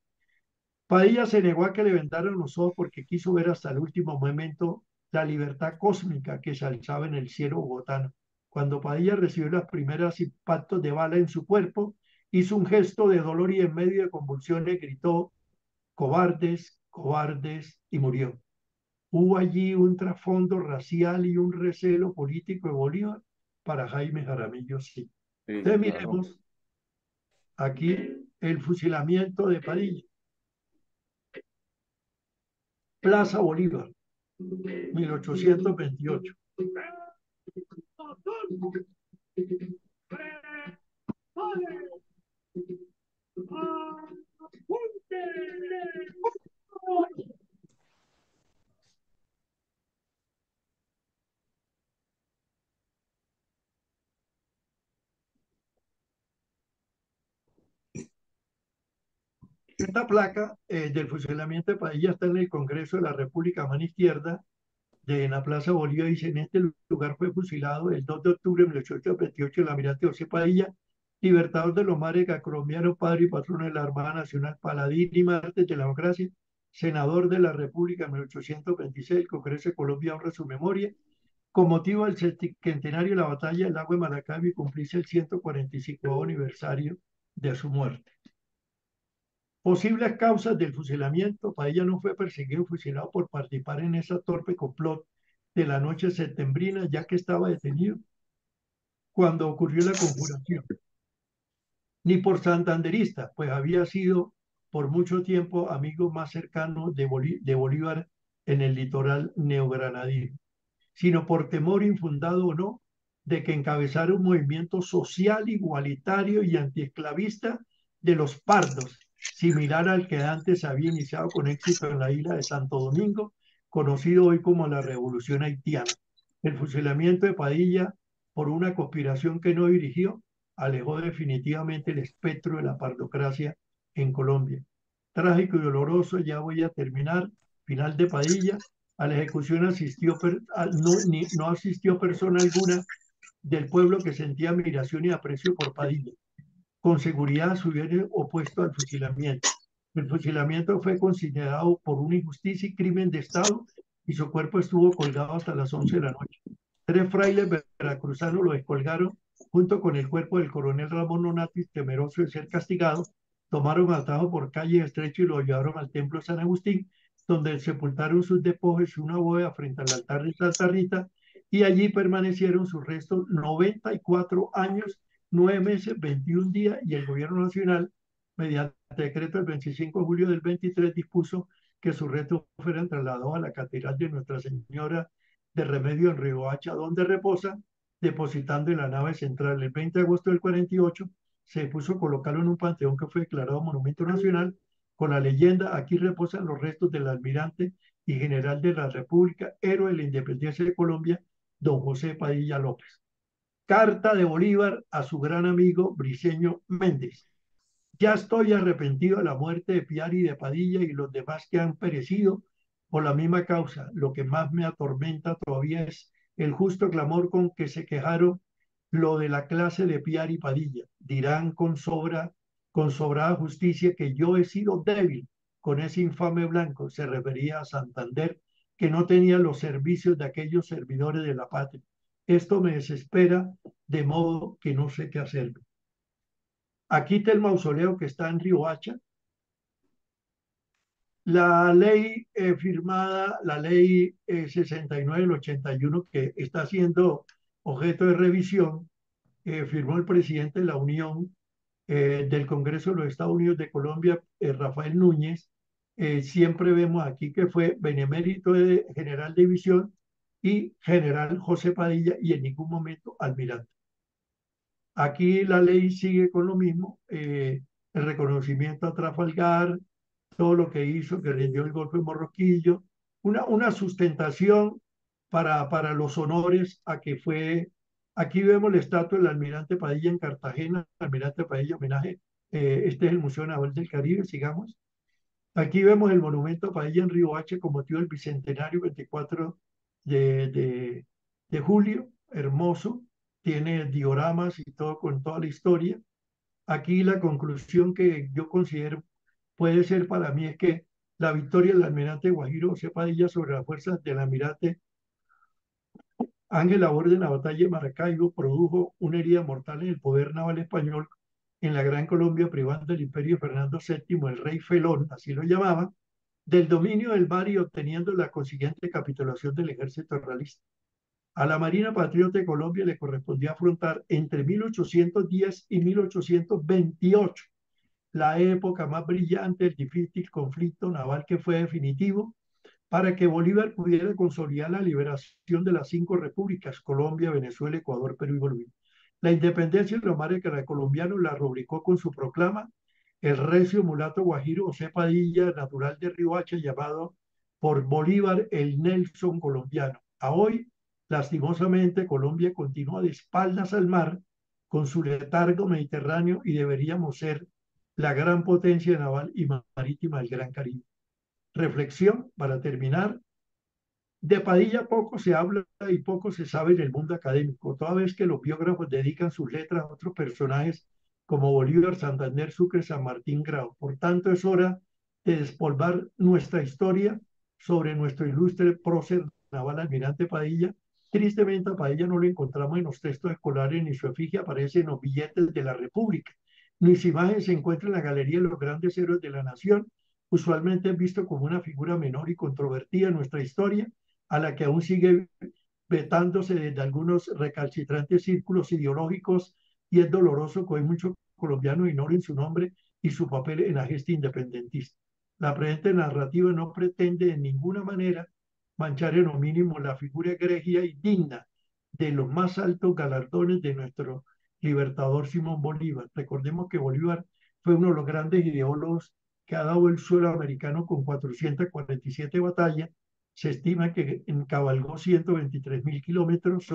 Padilla se negó a que le vendaran los ojos, porque quiso ver hasta el último momento la libertad cósmica que se alzaba en el cielo bogotano. Cuando Padilla recibió los primeros impactos de bala en su cuerpo, hizo un gesto de dolor y en medio de convulsiones gritó: cobardes, cobardes, y murió. Hubo allí un trasfondo racial y un recelo político de Bolívar para Jaime Jaramillo, sí. Sí, Entonces claro. miremos aquí el fusilamiento de Padilla. Plaza Bolívar, 1828. Esta placa del fusilamiento de Padilla está en el Congreso de la República, mano izquierda, de la Plaza Bolívar. Dice: en este lugar fue fusilado el 2 de octubre de 1828 el almirante José Padilla, libertador de los mares colombianos, padre y patrono de la Armada Nacional, paladín y mártir de la democracia, senador de la República en 1826. El Congreso de Colombia honra su memoria con motivo del centenario de la batalla del lago de Maracaibo, y cumplirse el 145 aniversario de su muerte. Posibles causas del fusilamiento: Padilla no fue perseguido o fusilado por participar en esa torpe complot de la noche septembrina, ya que estaba detenido. cuando ocurrió la conjuración, ni por santanderista, pues había sido por mucho tiempo amigo más cercano de Bolívar en el litoral neogranadino, sino por temor infundado o no de que encabezara un movimiento social igualitario y antiesclavista de los pardos, similar al que antes había iniciado con éxito en la isla de Santo Domingo, conocido hoy como la Revolución Haitiana. El fusilamiento de Padilla por una conspiración que no dirigió alejó definitivamente el espectro de la pardocracia en Colombia. Trágico y doloroso, ya voy a terminar, final de Padilla. A la ejecución no asistió persona alguna del pueblo que sentía admiración y aprecio por Padilla. Con seguridad se hubiera opuesto al fusilamiento. El fusilamiento fue considerado por una injusticia y crimen de Estado y su cuerpo estuvo colgado hasta las 11 de la noche. 3 frailes veracruzanos lo descolgaron junto con el cuerpo del coronel Ramón Nonatis, temeroso de ser castigado. Tomaron atajo por calle estrecho y lo llevaron al templo de San Agustín, donde sepultaron sus despojos y una bóveda frente al altar de Santa Rita, y allí permanecieron sus restos 94 años, 9 meses, 21 días, y el gobierno nacional, mediante decreto del 25 de julio del 23, dispuso que sus restos fueran trasladados a la Catedral de Nuestra Señora de Remedio en Riohacha, donde reposa, depositando en la nave central. El 20 de agosto del 48 se puso colocarlo en un panteón que fue declarado Monumento Nacional con la leyenda: aquí reposan los restos del almirante y general de la República, héroe de la independencia de Colombia, don José Padilla López. Carta de Bolívar a su gran amigo Briceño Méndez. Ya estoy arrepentido de la muerte de Piar y de Padilla y los demás que han perecido por la misma causa. Lo que más me atormenta todavía es el justo clamor con que se quejaron lo de la clase de Piar y Padilla. Dirán con sobrada justicia que yo he sido débil con ese infame blanco. Se refería a Santander, que no tenía los servicios de aquellos servidores de la patria. Esto me desespera de modo que no sé qué hacer. Aquí está el mausoleo que está en Riohacha. La ley firmada, la ley 69 del 81, que está siendo objeto de revisión, firmó el presidente de la Unión del Congreso de los Estados Unidos de Colombia, Rafael Núñez. Siempre vemos aquí que fue benemérito de general de división y general José Padilla, y en ningún momento almirante. Aquí la ley sigue con lo mismo, el reconocimiento a Trafalgar, todo lo que hizo, que rindió el golpe de Morroquillo, una sustentación para los honores a que fue. Aquí vemos la estatua del almirante Padilla en Cartagena, almirante Padilla, homenaje. Este es el Museo Naval del Caribe, sigamos. Aquí vemos el monumento a Padilla en Riohacha con motivo del bicentenario 24 de julio, hermoso, tiene dioramas y todo con toda la historia. Aquí la conclusión que yo considero puede ser para mí es que la victoria del almirante Guajiro José Padilla sobre las fuerzas del almirante Ángel Laborde en la batalla de Maracaibo produjo una herida mortal en el poder naval español en la Gran Colombia, privando del imperio de Fernando VII, el rey felón, así lo llamaban, del dominio del mar y obteniendo la consiguiente capitulación del ejército realista. A la Marina Patriota de Colombia le correspondía afrontar entre 1810 y 1828 la época más brillante del difícil conflicto naval que fue definitivo para que Bolívar pudiera consolidar la liberación de las 5 repúblicas: Colombia, Venezuela, Ecuador, Perú y Bolivia. La independencia de los mares colombianos la rubricó con su proclama el recio mulato guajiro José Padilla, natural de Riohacha, llamado por Bolívar el Nelson colombiano. A hoy, lastimosamente, Colombia continúa de espaldas al mar con su letargo mediterráneo y deberíamos ser la gran potencia naval y marítima del Gran Caribe. Reflexión para terminar: de Padilla poco se habla y poco se sabe en el mundo académico, toda vez que los biógrafos dedican sus letras a otros personajes como Bolívar, Santander, Sucre, San Martín, Grau. Por tanto, es hora de despolvar nuestra historia sobre nuestro ilustre prócer naval almirante Padilla. Tristemente, a Padilla no lo encontramos en los textos escolares, ni su efigie aparece en los billetes de la República, ni su imagen se encuentra en la galería de los grandes héroes de la nación. Usualmente es visto como una figura menor y controvertida en nuestra historia, a la que aún sigue vetándose desde algunos recalcitrantes círculos ideológicos, y es doloroso que hoy muchos colombianos ignoren su nombre y su papel en la gesta independentista. La presente narrativa no pretende de ninguna manera manchar en lo mínimo la figura egregia y digna de los más altos galardones de nuestro libertador Simón Bolívar. Recordemos que Bolívar fue uno de los grandes ideólogos que ha dado el suelo americano con 447 batallas. Se estima que cabalgó 123.000 kilómetros.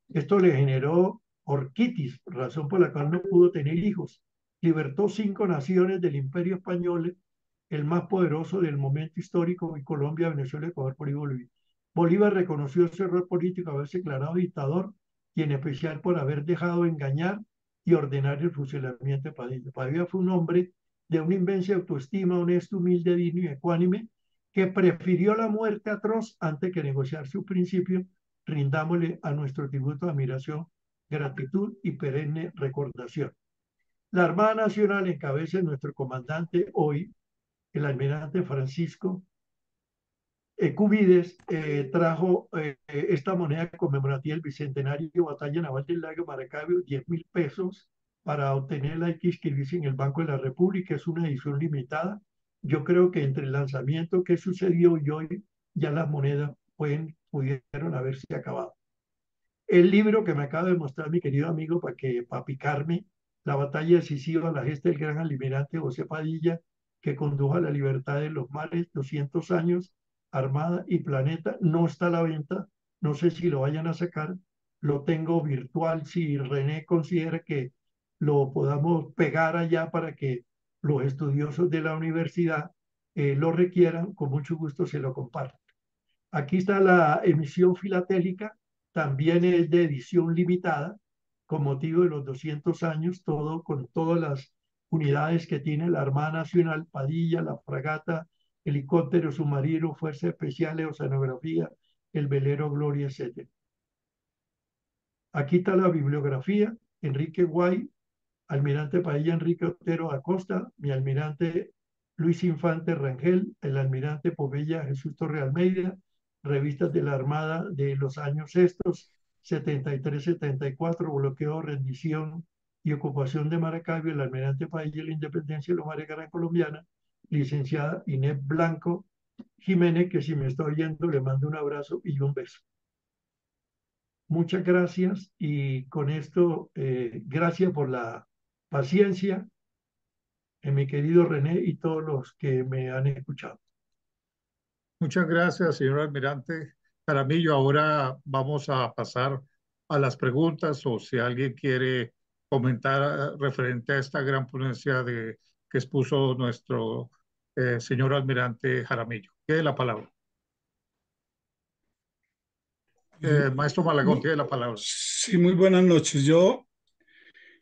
Esto le generó orquitis, razón por la cual no pudo tener hijos. Libertó 5 naciones del Imperio Español, el más poderoso del momento histórico, y Colombia, Venezuela, Ecuador, Perú y Bolivia. Bolívar reconoció su error político, haberse declarado dictador, y en especial por haber dejado engañar y ordenar el fusilamiento de Padilla. Padilla fue un hombre de una inmensa autoestima, honesto, humilde, digno y ecuánime, que prefirió la muerte atroz antes que negociar su principio. Rindámosle a nuestro tributo de admiración, gratitud y perenne recordación. La Armada Nacional, en cabeza de nuestro comandante hoy, el almirante Francisco Cubides, trajo esta moneda conmemorativa del Bicentenario de Batalla Naval del Lago Maracaibo, 10.000 pesos, para obtenerla hay que inscribirse en el Banco de la República. Es una edición limitada. Yo creo que entre el lanzamiento que sucedió y hoy, ya las monedas pudieron haberse acabado. El libro que me acaba de mostrar mi querido amigo para picarme, La batalla decisiva, la gesta del gran almirante José Padilla, que condujo a la libertad de los mares, 200 años, Armada y Planeta, no está a la venta. No sé si lo vayan a sacar. Lo tengo virtual, si René considera que lo podamos pegar allá para que los estudiosos de la universidad lo requieran, con mucho gusto se lo comparto. Aquí está la emisión filatélica, también es de edición limitada, con motivo de los 200 años, todo con todas las unidades que tiene la Armada Nacional: Padilla, la fragata, helicóptero, submarino, fuerzas especiales, oceanografía, el velero Gloria, etc. Aquí está la bibliografía: Enrique Guay, almirante Padilla Enrique Otero Acosta, mi almirante Luis Infante Rangel, el almirante Povella Jesús Torre Almeida, revistas de la Armada de los años estos, 73-74, bloqueo, rendición y ocupación de Maracaibo, el almirante Padilla, la independencia de los mares Gran Colombiana, licenciada Inés Blanco Jiménez, que si me está oyendo le mando un abrazo y un beso. Muchas gracias, y con esto, gracias por la paciencia, mi querido René y todos los que me han escuchado. Muchas gracias, señor almirante Jaramillo. Ahora vamos a pasar a las preguntas, o si alguien quiere comentar referente a esta gran ponencia que expuso nuestro señor almirante Jaramillo. Tiene la palabra. Maestro Malagón, tiene la palabra. Sí, muy buenas noches. Yo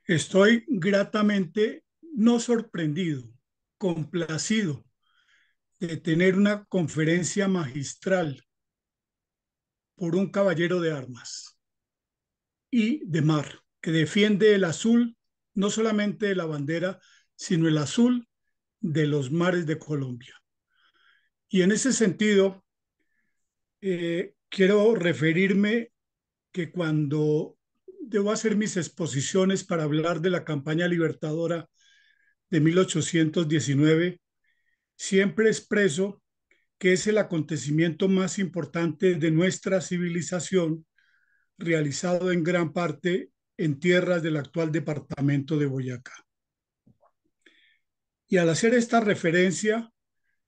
estoy gratamente, no sorprendido, complacido de tener una conferencia magistral por un caballero de armas y de mar, que defiende el azul, no solamente de la bandera, sino el azul de los mares de Colombia. Y en ese sentido, quiero referirme que cuando debo hacer mis exposiciones para hablar de la campaña libertadora de 1819, siempre expreso que es el acontecimiento más importante de nuestra civilización, realizado en gran parte en tierras del actual departamento de Boyacá. Y al hacer esta referencia,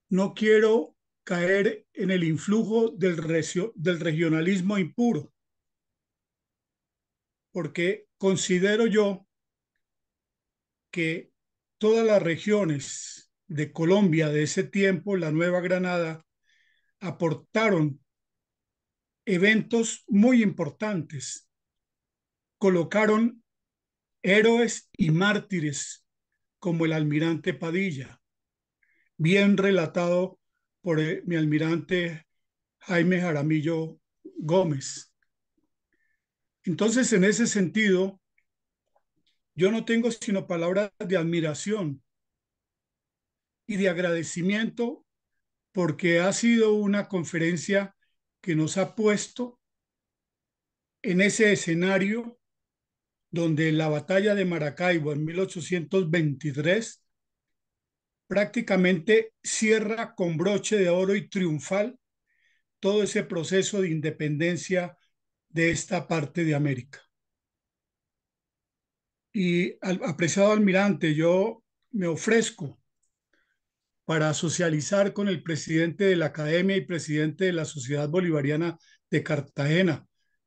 no quiero caer en el influjo del regionalismo impuro, porque considero yo que todas las regiones de Colombia de ese tiempo, la Nueva Granada, aportaron eventos muy importantes, colocaron héroes y mártires como el almirante Padilla, bien relatado por mi almirante Jaime Jaramillo Gómez. Entonces, en ese sentido, yo no tengo sino palabras de admiración y de agradecimiento, porque ha sido una conferencia que nos ha puesto en ese escenario donde la batalla de Maracaibo en 1823 prácticamente cierra con broche de oro y triunfal todo ese proceso de independencia de esta parte de América. Y apreciado almirante, yo me ofrezco para socializar con el presidente de la Academia y presidente de la Sociedad Bolivariana de Cartagena,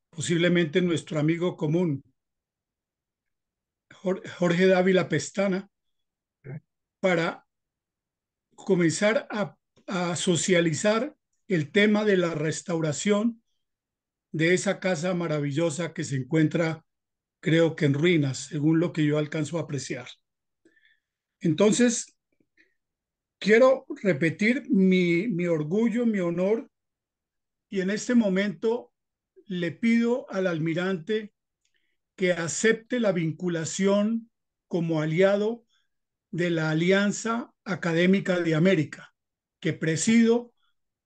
posiblemente nuestro amigo común, Jorge Dávila Pestana, para comenzar a socializar el tema de la restauración de esa casa maravillosa que se encuentra, creo que en ruinas, según lo que yo alcanzo a apreciar. Entonces, quiero repetir mi orgullo, mi honor, y en este momento le pido al almirante que acepte la vinculación como aliado de la Alianza Académica de América, que presido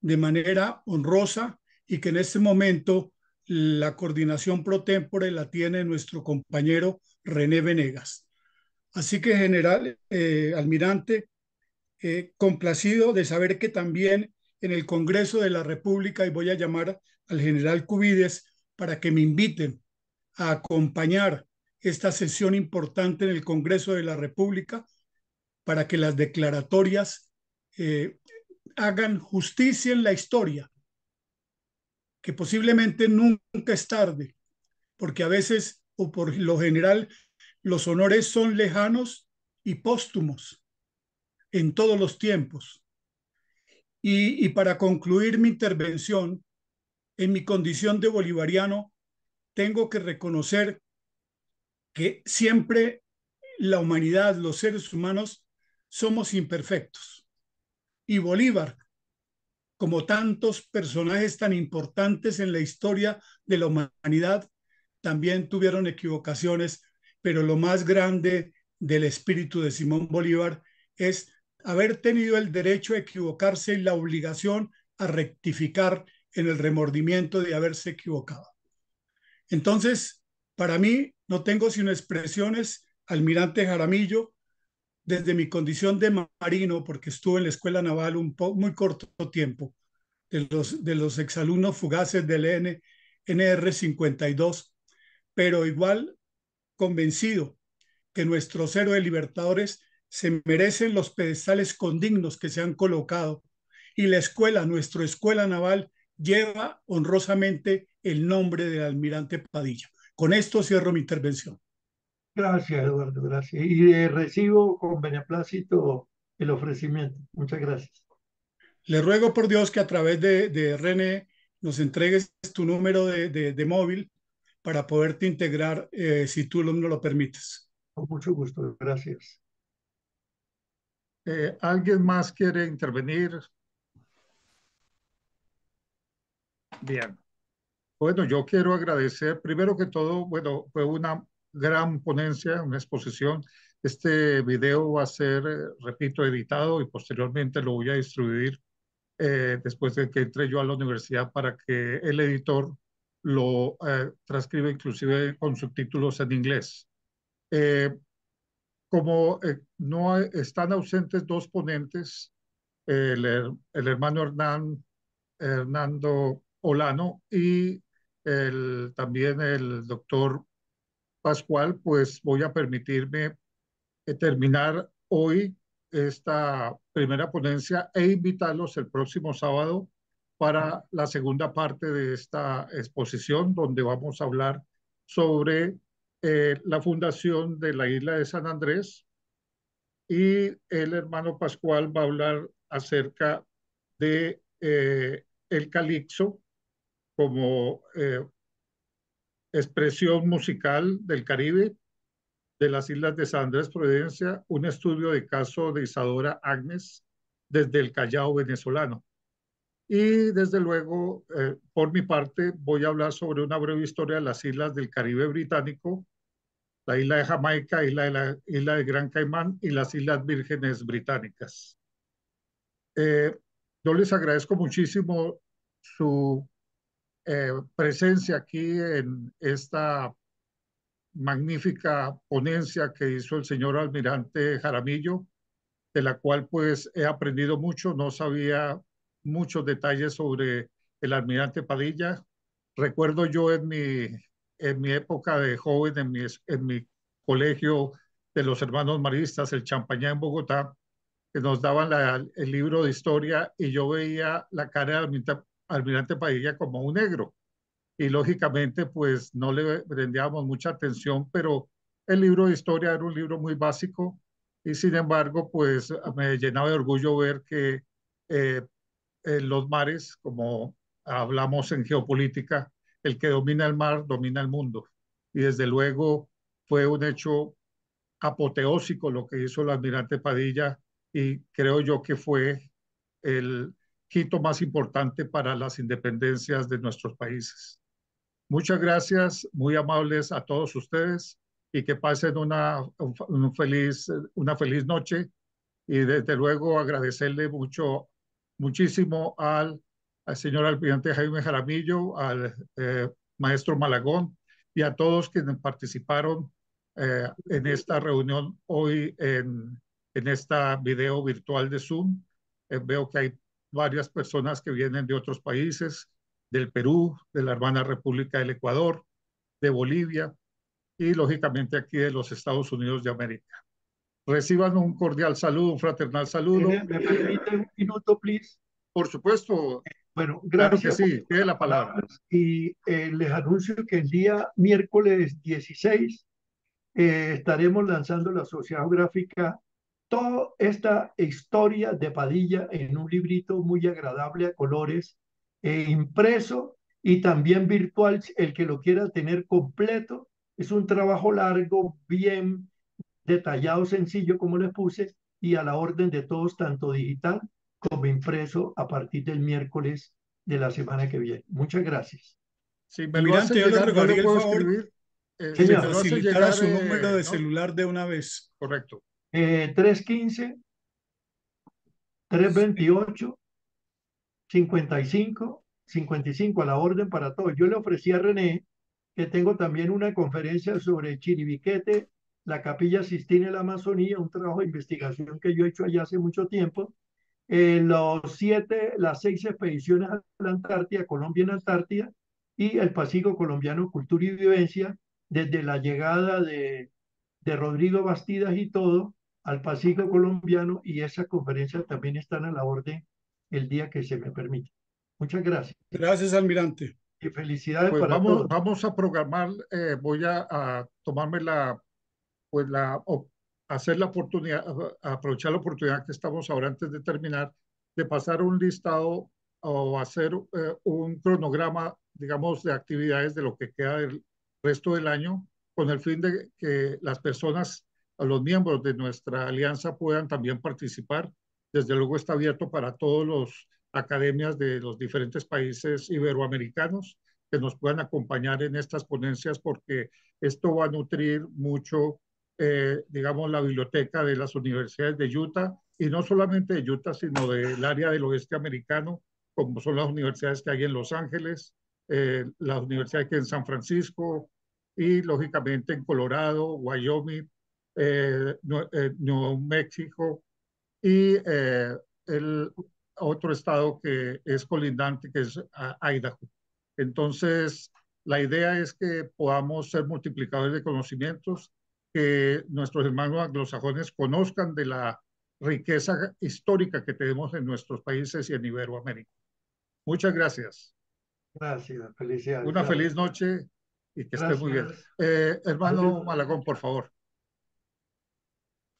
de manera honrosa y que en este momento la coordinación pro tempore la tiene nuestro compañero René Venegas. Así que, general, almirante, complacido de saber que también en el Congreso de la República, y voy a llamar al general Cubides para que me inviten a acompañar esta sesión importante en el Congreso de la República para que las declaratorias hagan justicia en la historia, que posiblemente nunca es tarde, porque a veces o por lo general los honores son lejanos y póstumos en todos los tiempos. Y para concluir mi intervención, en mi condición de bolivariano, tengo que reconocer que siempre la humanidad, los seres humanos, somos imperfectos. Y Bolívar, como tantos personajes tan importantes en la historia de la humanidad, también tuvieron equivocaciones, pero lo más grande del espíritu de Simón Bolívar es haber tenido el derecho a equivocarse y la obligación a rectificar en el remordimiento de haberse equivocado. Entonces, para mí, no tengo sino expresiones, almirante Jaramillo, desde mi condición de marino, porque estuve en la Escuela Naval muy corto tiempo, de los exalumnos fugaces del NR 52, pero igual convencido que nuestros héroes libertadores se merecen los pedestales condignos que se han colocado y la escuela, nuestra escuela naval, lleva honrosamente el nombre del almirante Padilla. Con esto cierro mi intervención. Gracias, Eduardo, gracias. Y recibo con beneplácito el ofrecimiento. Muchas gracias. Le ruego por Dios que a través de René nos entregues tu número de móvil para poderte integrar si tú no lo permites. Con mucho gusto, gracias. ¿Alguien más quiere intervenir? Bien. Bueno, yo quiero agradecer, primero que todo, bueno, fue una gran ponencia, una exposición. Este video va a ser, repito, editado y posteriormente lo voy a distribuir después de que entre yo a la universidad para que el editor lo transcriba inclusive con subtítulos en inglés. Como no están ausentes dos ponentes, el hermano Hernando Olano y también el doctor Pascual, pues voy a permitirme terminar hoy esta primera ponencia e invitarlos el próximo sábado para la segunda parte de esta exposición, donde vamos a hablar sobre la fundación de la isla de San Andrés, y el hermano Pascual va a hablar acerca de el calipso como expresión musical del Caribe, de las islas de San Andrés Providencia, un estudio de caso de Isadora Agnes desde el Callao venezolano. Y desde luego, por mi parte, voy a hablar sobre una breve historia de las islas del Caribe británico, la isla de Jamaica, la isla de Gran Caimán y las Islas Vírgenes Británicas. Yo les agradezco muchísimo su presencia aquí en esta magnífica ponencia que hizo el señor almirante Jaramillo, de la cual pues he aprendido mucho. No sabía muchos detalles sobre el almirante Padilla. Recuerdo yo en mi época de joven, en mi colegio de los hermanos maristas, el Champañá en Bogotá, que nos daban el libro de historia y yo veía la cara del almirante Padilla como un negro. Y lógicamente pues no le prendíamos mucha atención, pero el libro de historia era un libro muy básico y sin embargo pues me llenaba de orgullo ver que eh, en los mares, como hablamos en geopolítica, el que domina el mar domina el mundo. Y desde luego fue un hecho apoteósico lo que hizo el almirante Padilla y creo yo que fue el hito más importante para las independencias de nuestros países. Muchas gracias, muy amables a todos ustedes y que pasen una feliz noche y desde luego agradecerle muchísimo al señor almirante Jaime Jaramillo, al maestro Malagón y a todos quienes participaron en esta reunión hoy en esta video virtual de Zoom. Veo que hay varias personas que vienen de otros países, del Perú, de la hermana República del Ecuador, de Bolivia y lógicamente aquí de los Estados Unidos de América. Reciban un cordial saludo, un fraternal saludo. ¿Me permite un minuto, please? Por supuesto, Bueno, claro que gracias sí, tiene la palabra. y les anuncio que el día miércoles 16 estaremos lanzando la Sociedad Geográfica toda esta historia de Padilla en un librito muy agradable a colores, impreso y también virtual, el que lo quiera tener completo. Es un trabajo largo, bien detallado, sencillo, como les puse, y a la orden de todos, tanto digital como impreso, a partir del miércoles de la semana que viene. Muchas gracias. Si me lo hace Almirante, yo le llegar, yo le rogaría el puedo favor escribir. Si que me me lo hace facilitara llegar, su número de ¿no? celular de una vez. Correcto. 315-328-55 a la orden para todos. Yo le ofrecí a René que tengo también una conferencia sobre Chiribiquete, la Capilla Sistina y la Amazonía, un trabajo de investigación que yo he hecho allá hace mucho tiempo. Las 6 expediciones a la Antártida, Colombia en Antártida, y el Pacífico Colombiano, Cultura y Vivencia, desde la llegada de Rodrigo Bastidas y todo al Pacífico Colombiano, y esas conferencias también están a la orden el día que se me permite. Muchas gracias. Gracias, almirante. Y felicidades Pues para todos. vamos a programar, voy a tomarme pues hacer la oportunidad, aprovechar la oportunidad que estamos ahora antes de terminar, de pasar un listado o hacer un cronograma, digamos, de actividades de lo que queda del resto del año, con el fin de que las personas, los miembros de nuestra alianza puedan también participar. Desde luego está abierto para todos los academias de los diferentes países iberoamericanos que nos puedan acompañar en estas ponencias porque esto va a nutrir mucho digamos, la biblioteca de las universidades de Utah, y no solamente de Utah, sino del área del oeste americano, como son las universidades que hay en Los Ángeles, las universidades que hay en San Francisco, y lógicamente en Colorado, Wyoming, New México, y el otro estado que es colindante, que es Idaho. Entonces, la idea es que podamos ser multiplicadores de conocimientos, que nuestros hermanos anglosajones conozcan de la riqueza histórica que tenemos en nuestros países y en Iberoamérica. Muchas gracias. Gracias, felicidades. Una feliz noche y que esté muy bien. Hermano Malagón, por favor.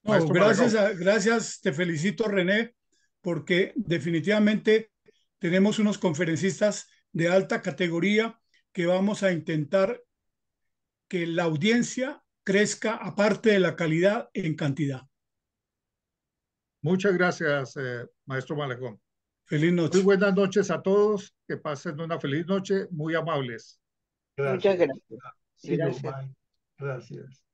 No, gracias, te felicito, René, porque definitivamente tenemos unos conferencistas de alta categoría que vamos a intentar que la audiencia crezca aparte de la calidad en cantidad. Muchas gracias, maestro Malagón. Feliz noche. Muy buenas noches a todos, que pasen una feliz noche, muy amables. Gracias. Muchas gracias. Gracias. Gracias.